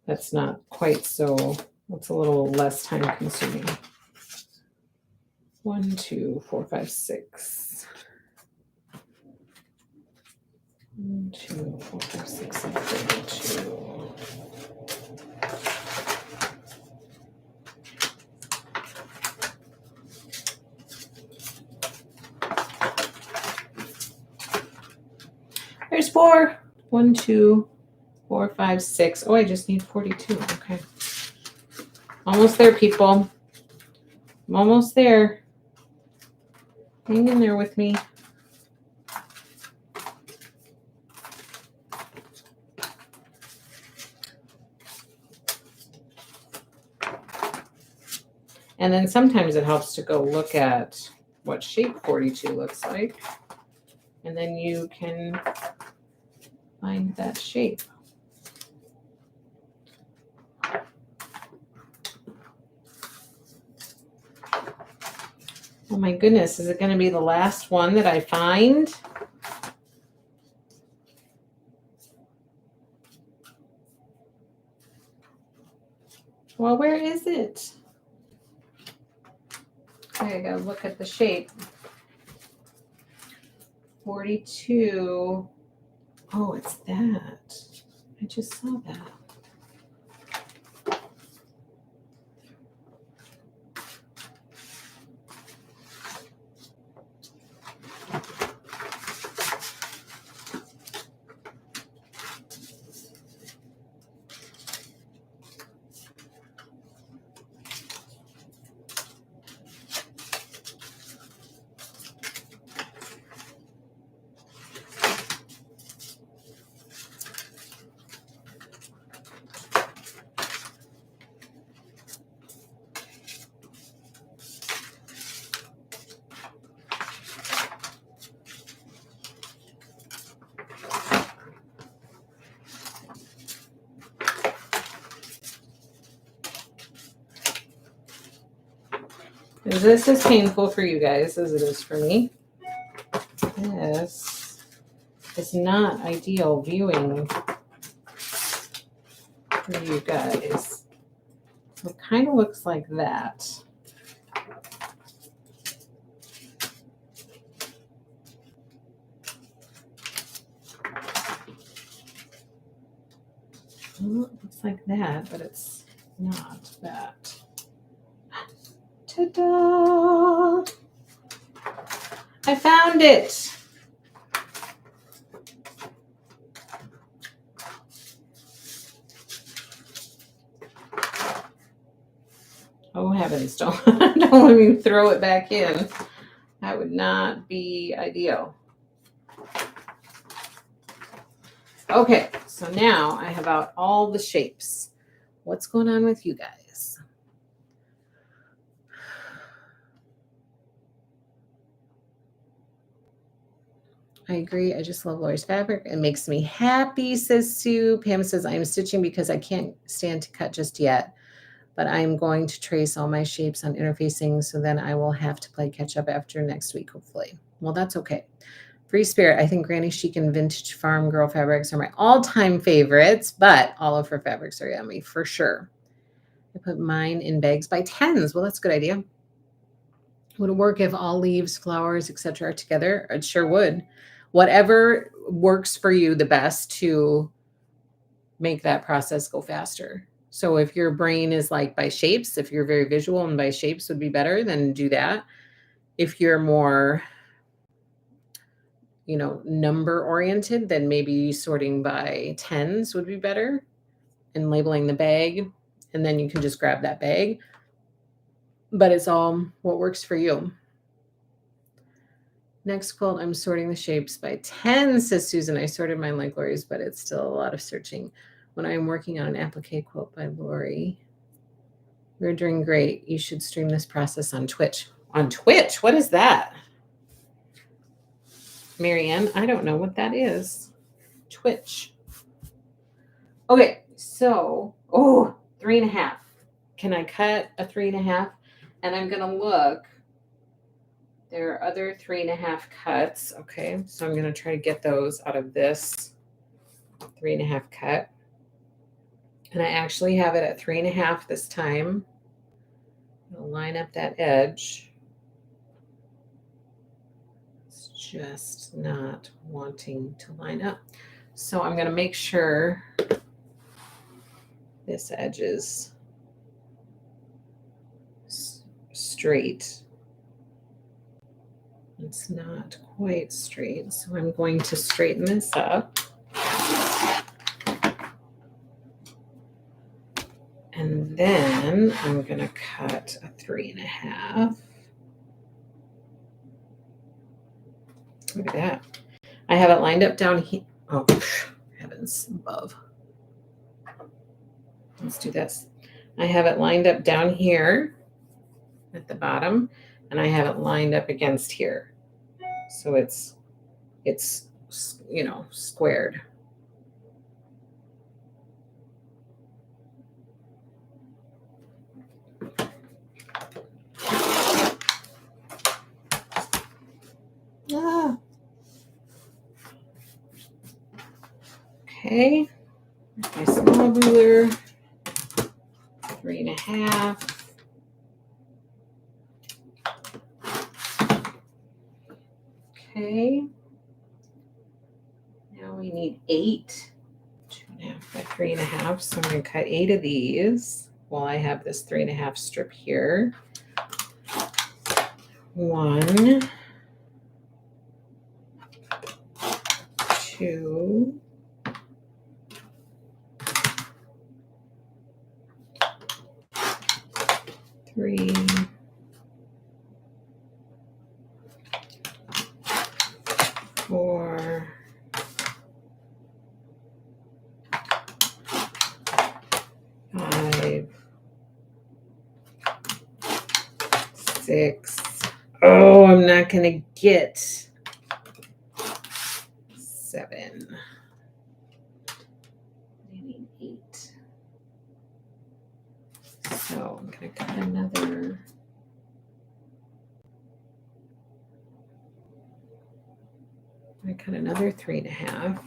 That's not quite so, it's a little less time consuming. 1, 2, 4, 5, 6. 1, 2, 4, 5, 6, and 42. There's 4. 1, 2, 4, 5, 6. Oh, I just need 42. Okay. Almost there, people. I'm almost there. Hang in there with me. And then sometimes it helps to go look at what shape 42 looks like. And then you can find that shape. Oh my goodness, is it going to be the last one that I find? Well, where is it? Okay, I gotta look at the shape. 42. Oh, it's that. I just saw that. Is this as painful for you guys as it is for me? This is not ideal viewing. for you guys. So it kind of looks like that. Well, it looks like that, but it's not that. Ta-da! I found it! Oh heavens, don't let me throw it back in. That would not be ideal. Okay, so now I have out all the shapes. What's going on with you guys? I agree. I just love Lori's fabric. It makes me happy, says Sue. Pam says, I'm stitching because I can't stand to cut just yet, but I'm going to trace all my shapes on interfacing, so then I will have to play catch up after next week, hopefully. Well, that's okay. Free Spirit, I think Granny Chic and Vintage Farm Girl fabrics are my all-time favorites, but all of her fabrics are yummy for sure. I put mine in bags by tens. Well, that's a good idea. Would it work if all leaves, flowers, etc. are together? It sure would. Whatever works for you the best to make that process go faster. So if your brain is like by shapes, if you're very visual and by shapes would be better, then do that. If you're more, number oriented, then maybe sorting by tens would be better and labeling the bag. And then you can just grab that bag. But it's all what works for you. Next quilt, I'm sorting the shapes by 10, says Susan. I sorted mine like Lori's, but it's still a lot of searching. When I'm working on an applique quilt by Lori, we're doing great. You should stream this process on Twitch. On Twitch? What is that? Marianne, I don't know what that is. Twitch. Okay, so, 3.5. Can I cut a 3.5? And I'm going to look. There are other 3.5 cuts. Okay, so I'm going to try to get those out of this 3.5 cut. And I actually have it at 3.5 this time. I'll line up that edge. It's just not wanting to line up. So I'm going to make sure this edge is straight. It's not quite straight, so I'm going to straighten this up. And then I'm going to cut a 3.5. Look at that. I have it lined up down here. Oh, heavens above. Let's do this. I have it lined up down here at the bottom, and I have it lined up against here. So it's squared. Okay. My small ruler. 3.5. Okay. Now we need 8. 2.5 by 3.5. So I'm going to cut 8 of these while I have this 3.5 strip here. 1, 2, 3, 4, 5, 6. Oh, I'm not going to get 7. I need 8. So I'm going to cut another. I cut another 3.5.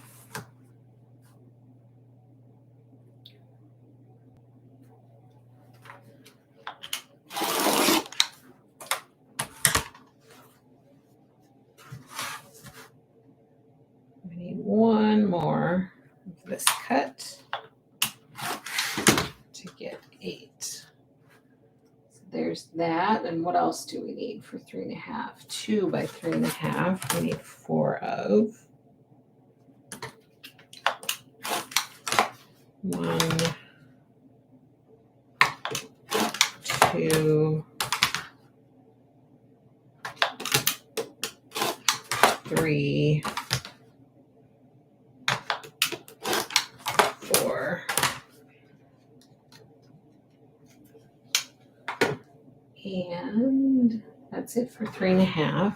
this cut to get 8. So there's that. And what else do we need for 3.5? 2 by 3.5. We need 4 of. 1, 2, 3, 4. And that's it for 3.5.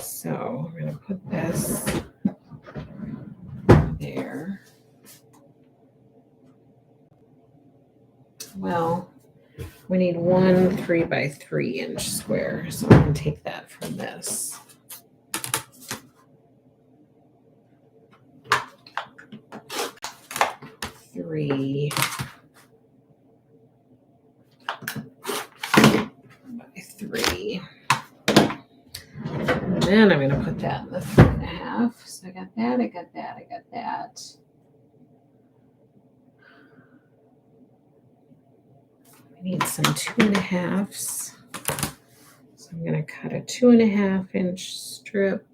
So we're going to put this there. Well, we need 1 3 by 3 inch square. So I'm going to take that from this. Three by 3. And then I'm going to put that in the 3.5. So I got that, I got that, I got that. I need some 2.5s. So I'm going to cut a 2.5 inch strip.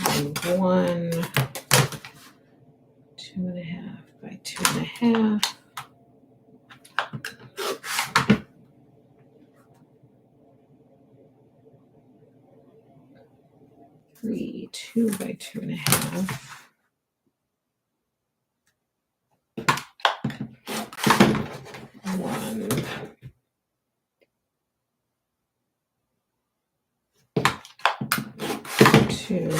And 1 2.5 by 2.5. 3 2 by 2.5. 1 2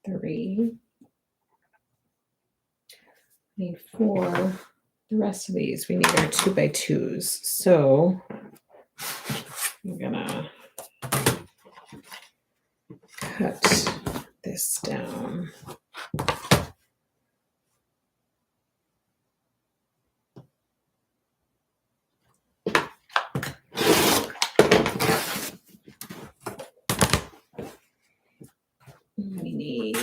3. Need 4. The rest of these we need our 2 by 2s. So I'm gonna cut this down. We need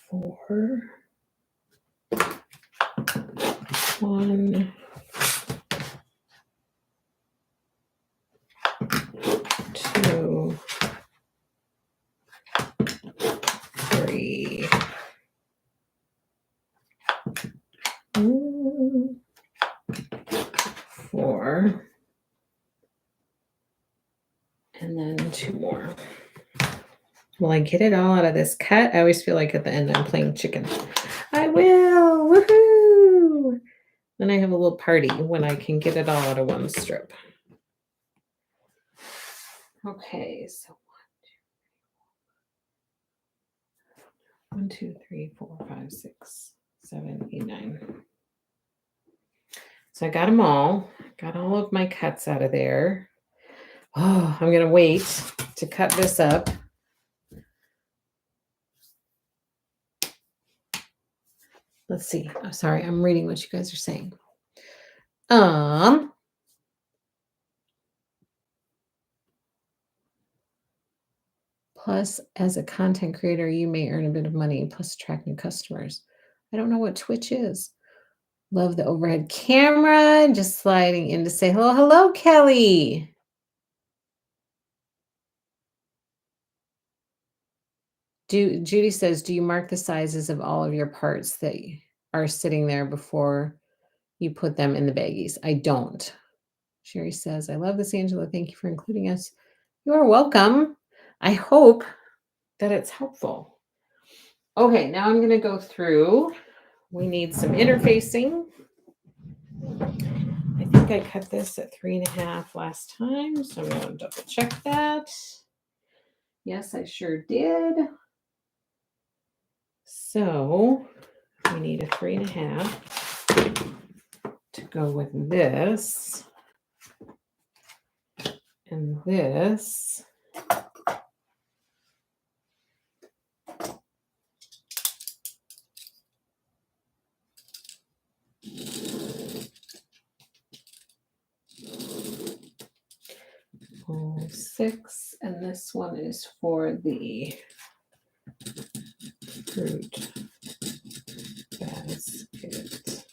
4. 1 2 3 4, and then 2 more. Will I get it all out of this cut? I always feel like at the end I'm playing chicken. I will! Woohoo! Then I have a little party when I can get it all out of one strip. Okay, so 1 2 3 4 5 6 7 8 9. So I got them all. Got all of my cuts out of there. Oh, I'm going to wait to cut this up. Let's see. I'm sorry. I'm reading what you guys are saying. Plus, as a content creator, you may earn a bit of money, plus attract new customers. I don't know what Twitch is. Love the overhead camera. Just sliding in to say hello. Hello, Kelly. Judy says, do you mark the sizes of all of your parts that are sitting there before you put them in the baggies? I don't. Sherry says, I love this, Angela. Thank you for including us. You are welcome. I hope that it's helpful. Okay, now I'm going to go through. We need some interfacing. I think I cut this at 3.5 last time, so I'm going to double check that. Yes, I sure did. So we need a 3.5 to go with this and this. 6, and this one is for the fruit basket.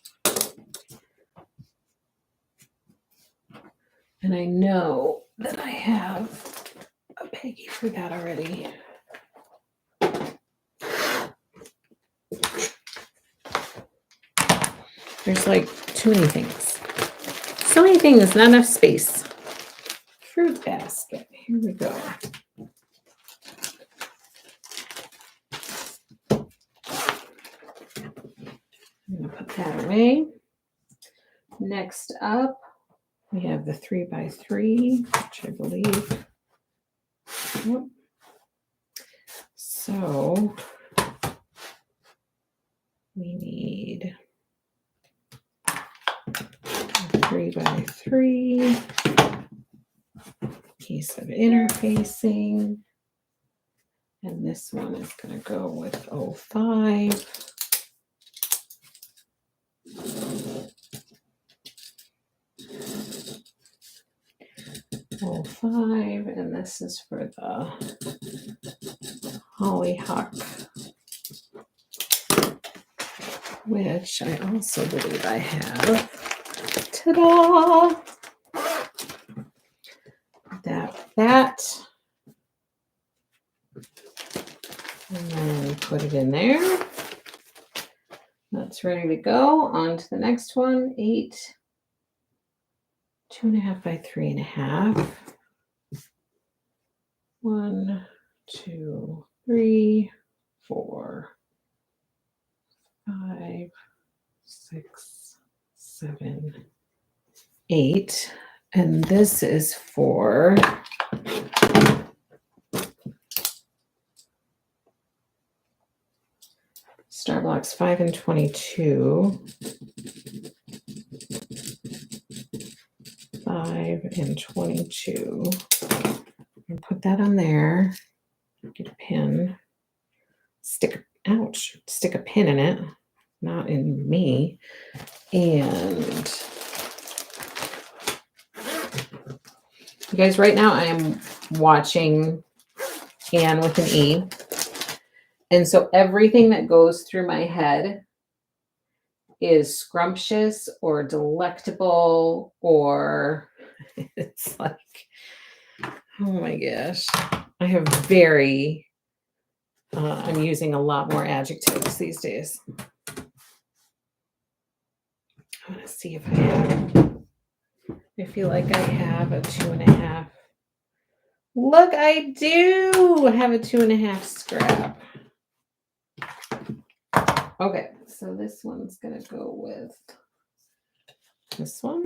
And I know that I have a Peggy for that already. There's like too many things. So many things, not enough space. Fruit basket. Here we go. I'm going to put that away. Next up, we have the 3x3, which I believe. Yep. So we need a 3x3 piece of interfacing. And this one is going to go with 05. And this is for the hollyhock, which I also believe I have. Ta-da! That. And then put it in there. That's ready to go. On to the next one. 8, 2.5 by 3.5. 1, 2, 3, 4, 5, 6, 7, 8. And this is for star blocks 5 and 22. 5 and 22. And put that on there. Get a pin. Stick a pin in it, not in me. And you guys, right now I am watching Anne with an E. And so everything that goes through my head is scrumptious or delectable, or it's like, oh my gosh. I have I'm using a lot more adjectives these days. I want to see if I feel like I have a 2.5. Look, I do have a 2.5 scrap. Okay, so this one's going to go with this one.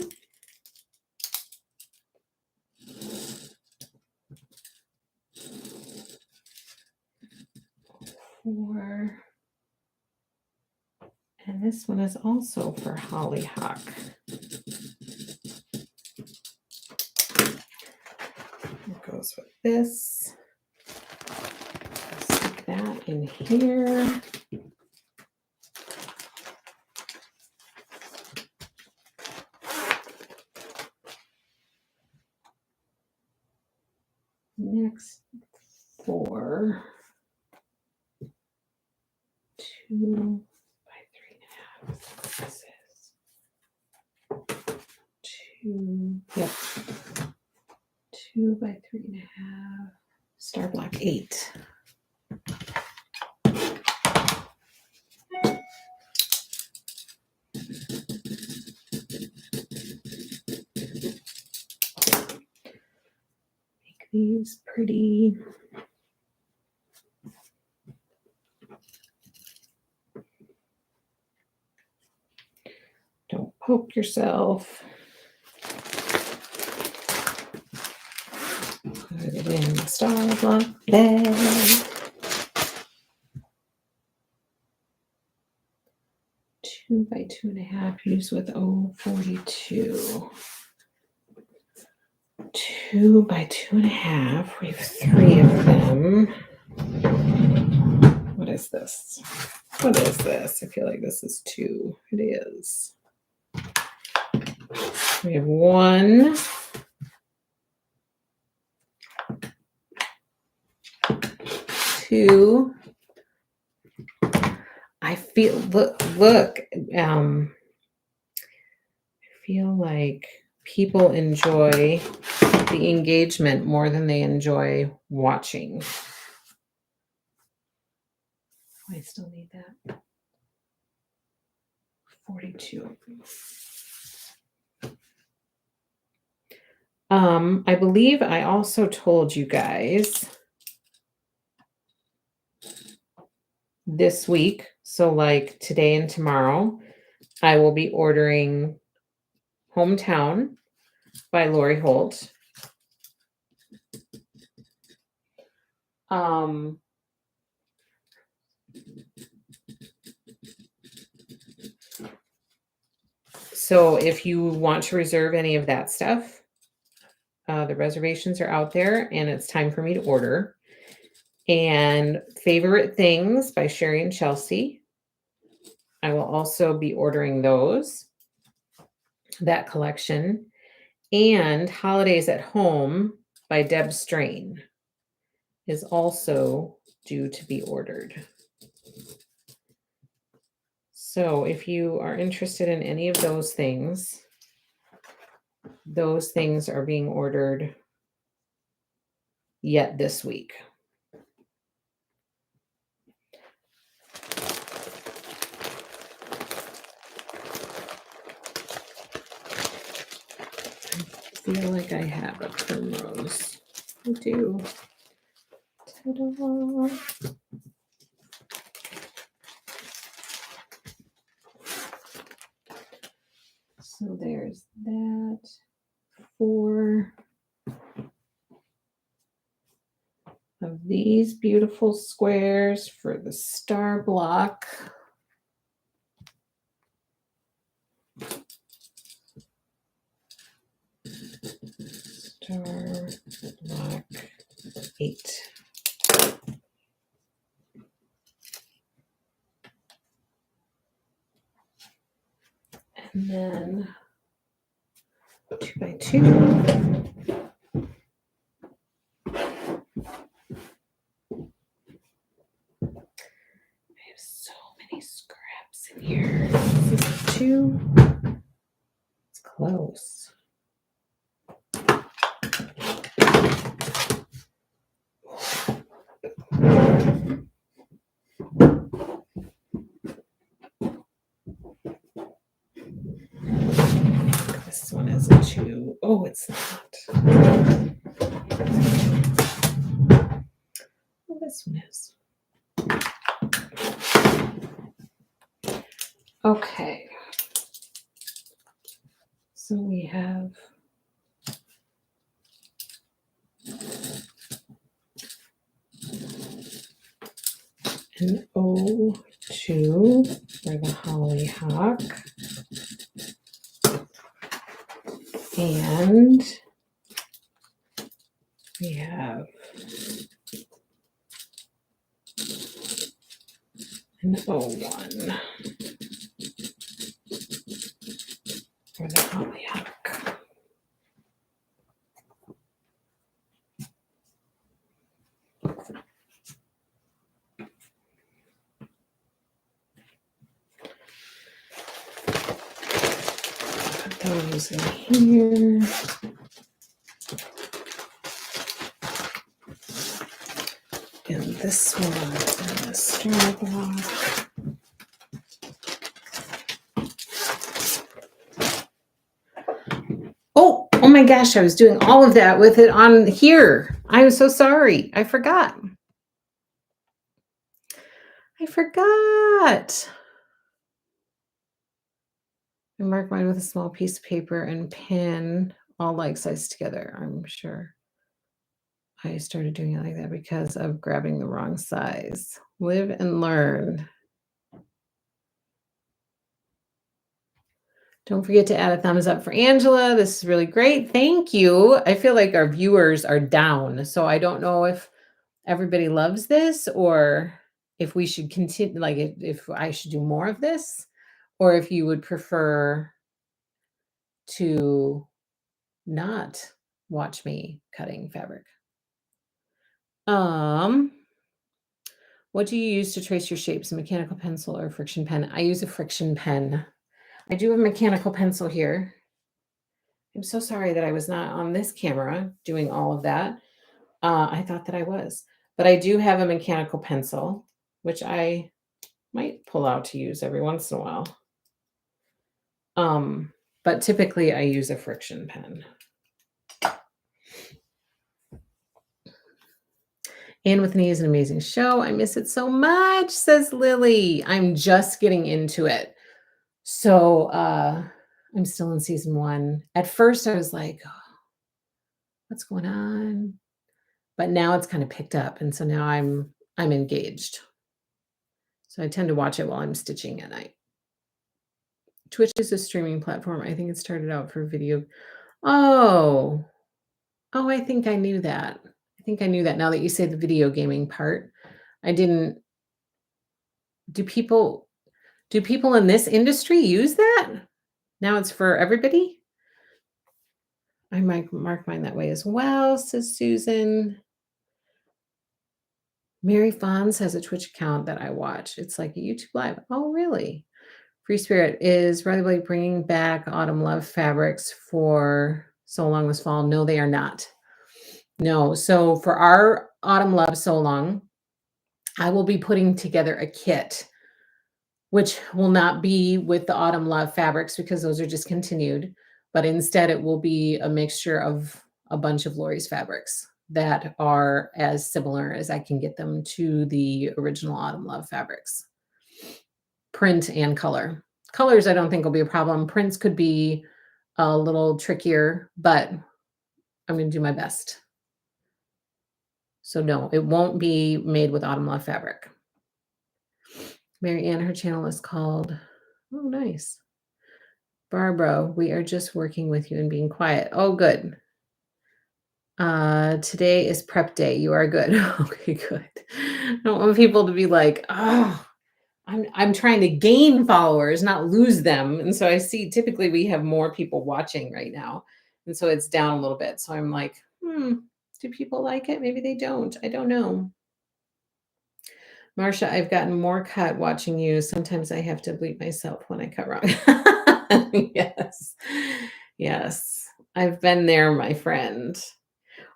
And this one is also for hollyhock. It goes with this. Stick that in here. Next, for 2 by 3.5. This is 2. Yep. 2 by 3.5. Star block 8. Make these pretty. Don't poke yourself. Put it in the star block bag. 2 by 2.5, use with 042. 2 by 2.5. We have 3 of them. What is this? What is this? I feel like this is 2. It is. We have 1. to, I feel, look, I feel like people enjoy the engagement more than they enjoy watching. I still need that. 42. I believe I also told you guys this week, so like today and tomorrow, I will be ordering Hometown by Lori Holt. So if you want to reserve any of that stuff, the reservations are out there and it's time for me to order. And Favorite Things by Sherry and Chelsea. I will also be ordering that collection. And Holidays at Home by Deb Strain is also due to be ordered. So if you are interested in any of those things are being ordered yet this week. I feel like I have a primrose. I do. Ta-da. So there's that. 4 of these beautiful squares for the star block. Star block 8. And then 2 by 2. I have so many scraps in here. This is 2. It's close. This one is a 2. Oh, it's not. Well, this one is. Okay. So we have an O2 for the hollyhock. And we have an O1 for the hollyhock. Put those in here. And this one in the star block. Oh my gosh, I was doing all of that with it on here. I'm so sorry. I forgot. I mark mine with a small piece of paper and pin all like sized together. I'm sure I started doing it like that because of grabbing the wrong size. Live and learn. Don't forget to add a thumbs up for Angela. This is really great. Thank you. I feel like our viewers are down. So I don't know if everybody loves this or if we should continue, like if I should do more of this, or if you would prefer to not watch me cutting fabric. What do you use to trace your shapes? A mechanical pencil or a friction pen? I use a friction pen. I do have a mechanical pencil here. I'm so sorry that I was not on this camera doing all of that. I thought that I was, but I do have a mechanical pencil, which I might pull out to use every once in a while. But typically I use a friction pen. And with Me is an amazing show. I miss it so much, says Lily. I'm just getting into it. So I'm still in season 1. At first I was like, oh, what's going on? But now it's kind of picked up. And so now I'm engaged. So I tend to watch it while I'm stitching at night. Twitch is a streaming platform. I think it started out for video. Oh, I think I knew that. I think I knew that now that you say the video gaming part. I didn't. Do people in this industry use that? Now it's for everybody? I might mark mine that way as well, says Susan. Mary Fonz has a Twitch account that I watch. It's like a YouTube Live. Oh, really? Free Spirit is regularly bringing back Autumn Love fabrics for So Long This Fall. No, they are not. No. So for our Autumn Love So Long, I will be putting together a kit, which will not be with the Autumn Love fabrics because those are discontinued, but instead it will be a mixture of a bunch of Lori's fabrics that are as similar as I can get them to the original Autumn Love fabrics. Print and color. Colors I don't think will be a problem. Prints could be a little trickier, but I'm going to do my best. So no, it won't be made with Autumn Love fabric. Mary Ann, her channel is called, oh, nice. Barbara, we are just working with you and being quiet. Oh, good. Today is prep day. You are good. Okay, good. I don't want people to be like, oh, I'm trying to gain followers, not lose them. And so I see typically we have more people watching right now. And so it's down a little bit. So I'm like, do people like it? Maybe they don't. I don't know. Marsha, I've gotten more cut watching you. Sometimes I have to bleep myself when I cut wrong. Yes. Yes. I've been there, my friend.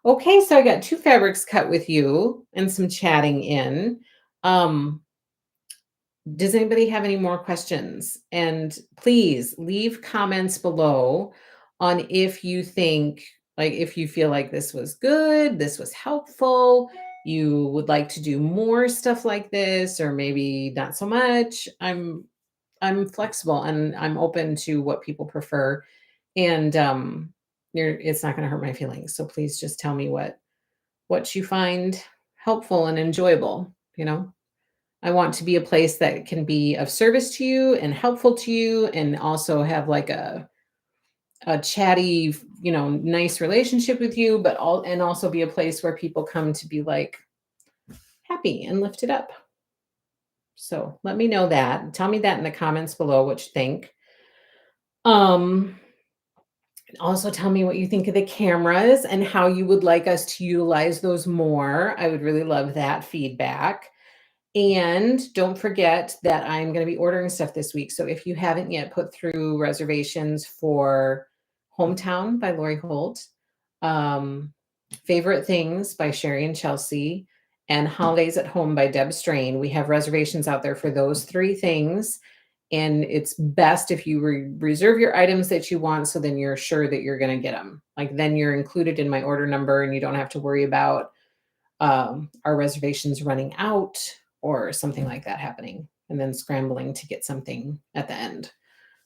Okay, so I got 2 fabrics cut with you and some chatting in. Does anybody have any more questions? And please leave comments below on if you think, like, if you feel like this was good, this was helpful, you would like to do more stuff like this, or maybe not so much. I'm flexible and I'm open to what people prefer. And it's not going to hurt my feelings. So please just tell me what you find helpful and enjoyable, I want to be a place that can be of service to you and helpful to you and also have like a chatty, nice relationship with you, but also be a place where people come to be like happy and lifted up. So let me know that. Tell me that in the comments below what you think. Also tell me what you think of the cameras and how you would like us to utilize those more. I would really love that feedback. And don't forget that I'm going to be ordering stuff this week. So if you haven't yet put through reservations for Hometown by Lori Holt, Favorite Things by Sherry and Chelsea, and Holidays at Home by Deb Strain, we have reservations out there for those 3 things. And it's best if you reserve your items that you want, so then you're sure that you're going to get them. Like then you're included in my order number and you don't have to worry about our reservations running out or something like that happening and then scrambling to get something at the end.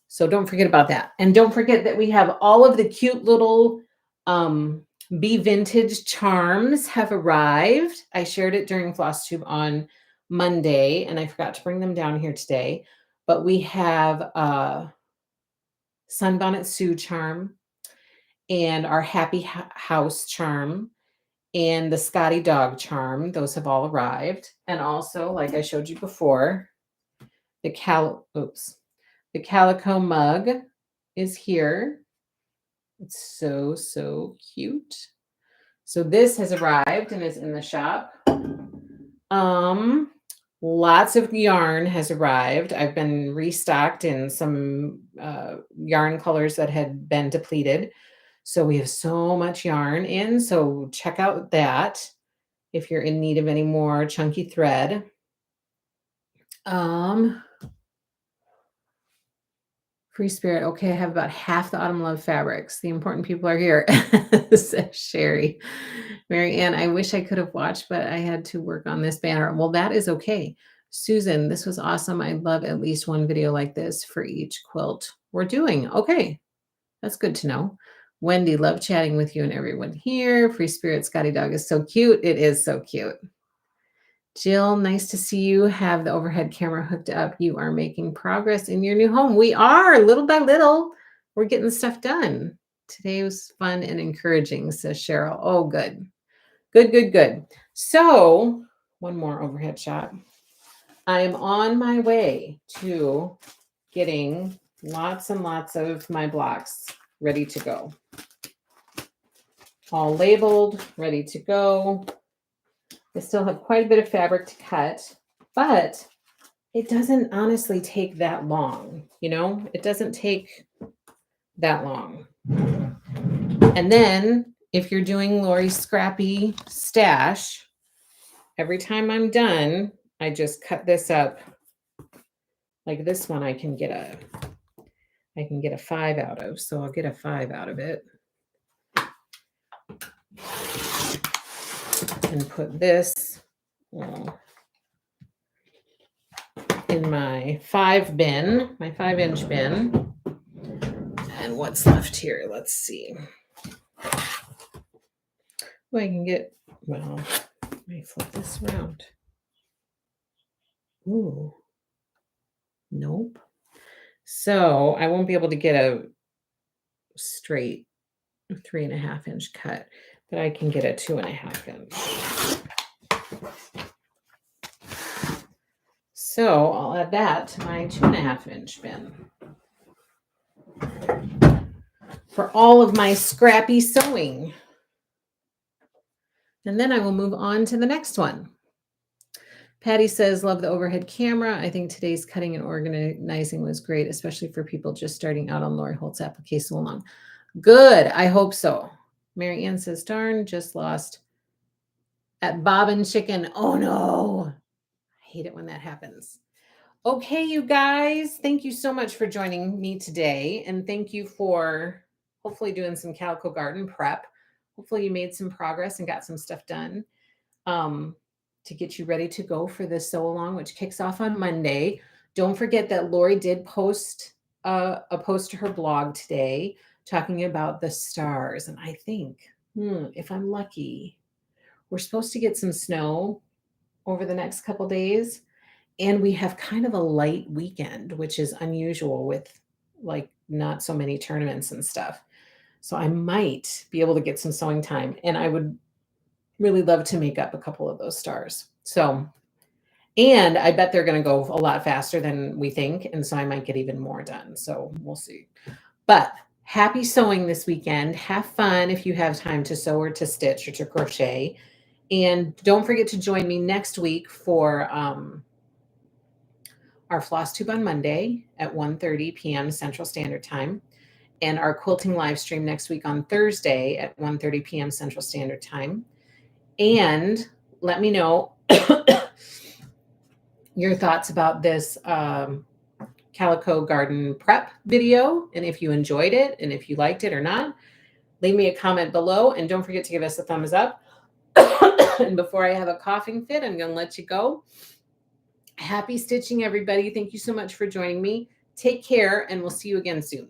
So don't forget about that. And don't forget that we have all of the cute little Be Vintage charms have arrived. I shared it during FlossTube on Monday and I forgot to bring them down here today. But we have Sunbonnet Sue charm and our Happy House charm and the Scotty dog charm. Those have all arrived. And also, like I showed you before, the calico mug is here. It's so, so cute. So this has arrived and is in the shop. Lots of yarn has arrived. I've been restocked in some yarn colors that had been depleted. So we have so much yarn in. So check out that if you're in need of any more chunky thread. Free spirit. Okay, I have about half the autumn love fabrics. The important people are here, says Sherry. Mary Ann, I wish I could have watched, but I had to work on this banner. Well, that is okay. Susan, this was awesome. I'd love at least one video like this for each quilt we're doing. Okay, that's good to know. Wendy, love chatting with you and everyone here. Free spirit Scotty Dog is so cute. It is so cute. Jill, nice to see you have the overhead camera hooked up. You are making progress in your new home. We are, little by little. We're getting stuff done. Today was fun and encouraging, says Cheryl. Oh, good. Good, good, good. So, one more overhead shot. I am on my way to getting lots and lots of my blocks ready to go. All labeled, ready to go. I still have quite a bit of fabric to cut, but it doesn't honestly take that long. You know, it doesn't take that long. And then if you're doing Lori's scrappy stash, every time I'm done, I just cut this up. Like this one, I can get a 5 out of. So I'll get a 5 out of it. And put this in my 5 bin, my 5-inch bin. And what's left here? Let's see. Well, I can get, well, let me flip this around. Ooh. Nope. So I won't be able to get a straight 3.5-inch cut, but I can get a 2.5 inch. So I'll add that to my 2.5-inch bin for all of my scrappy sewing. And then I will move on to the next one. Patty says, love the overhead camera. I think today's cutting and organizing was great, especially for people just starting out on Lori Holt's application along. Good. I hope so. Mary Ann says, darn, just lost at Bobbin Chicken. Oh no. I hate it when that happens. Okay, you guys, thank you so much for joining me today. And thank you for hopefully doing some Calico Garden prep. Hopefully you made some progress and got some stuff done to get you ready to go for this sew along, which kicks off on Monday. Don't forget that Lori did post a post to her blog today talking about the stars. And I think, if I'm lucky, we're supposed to get some snow over the next couple days. And we have kind of a light weekend, which is unusual with like not so many tournaments and stuff. So I might be able to get some sewing time, and I would really love to make up a couple of those stars. So, and I bet they're going to go a lot faster than we think. And so I might get even more done. So we'll see. But happy sewing this weekend. Have fun if you have time to sew or to stitch or to crochet. And don't forget to join me next week for our floss tube on Monday at 1:30 p.m. Central Standard Time, and our quilting live stream next week on Thursday at 1:30 p.m. Central Standard Time. And let me know your thoughts about this Calico Garden prep video, and if you enjoyed it and if you liked it or not. Leave me a comment below, and don't forget to give us a thumbs up. And before I have a coughing fit, I'm going to let you go. Happy stitching, everybody. Thank you so much for joining me. Take care, and we'll see you again soon.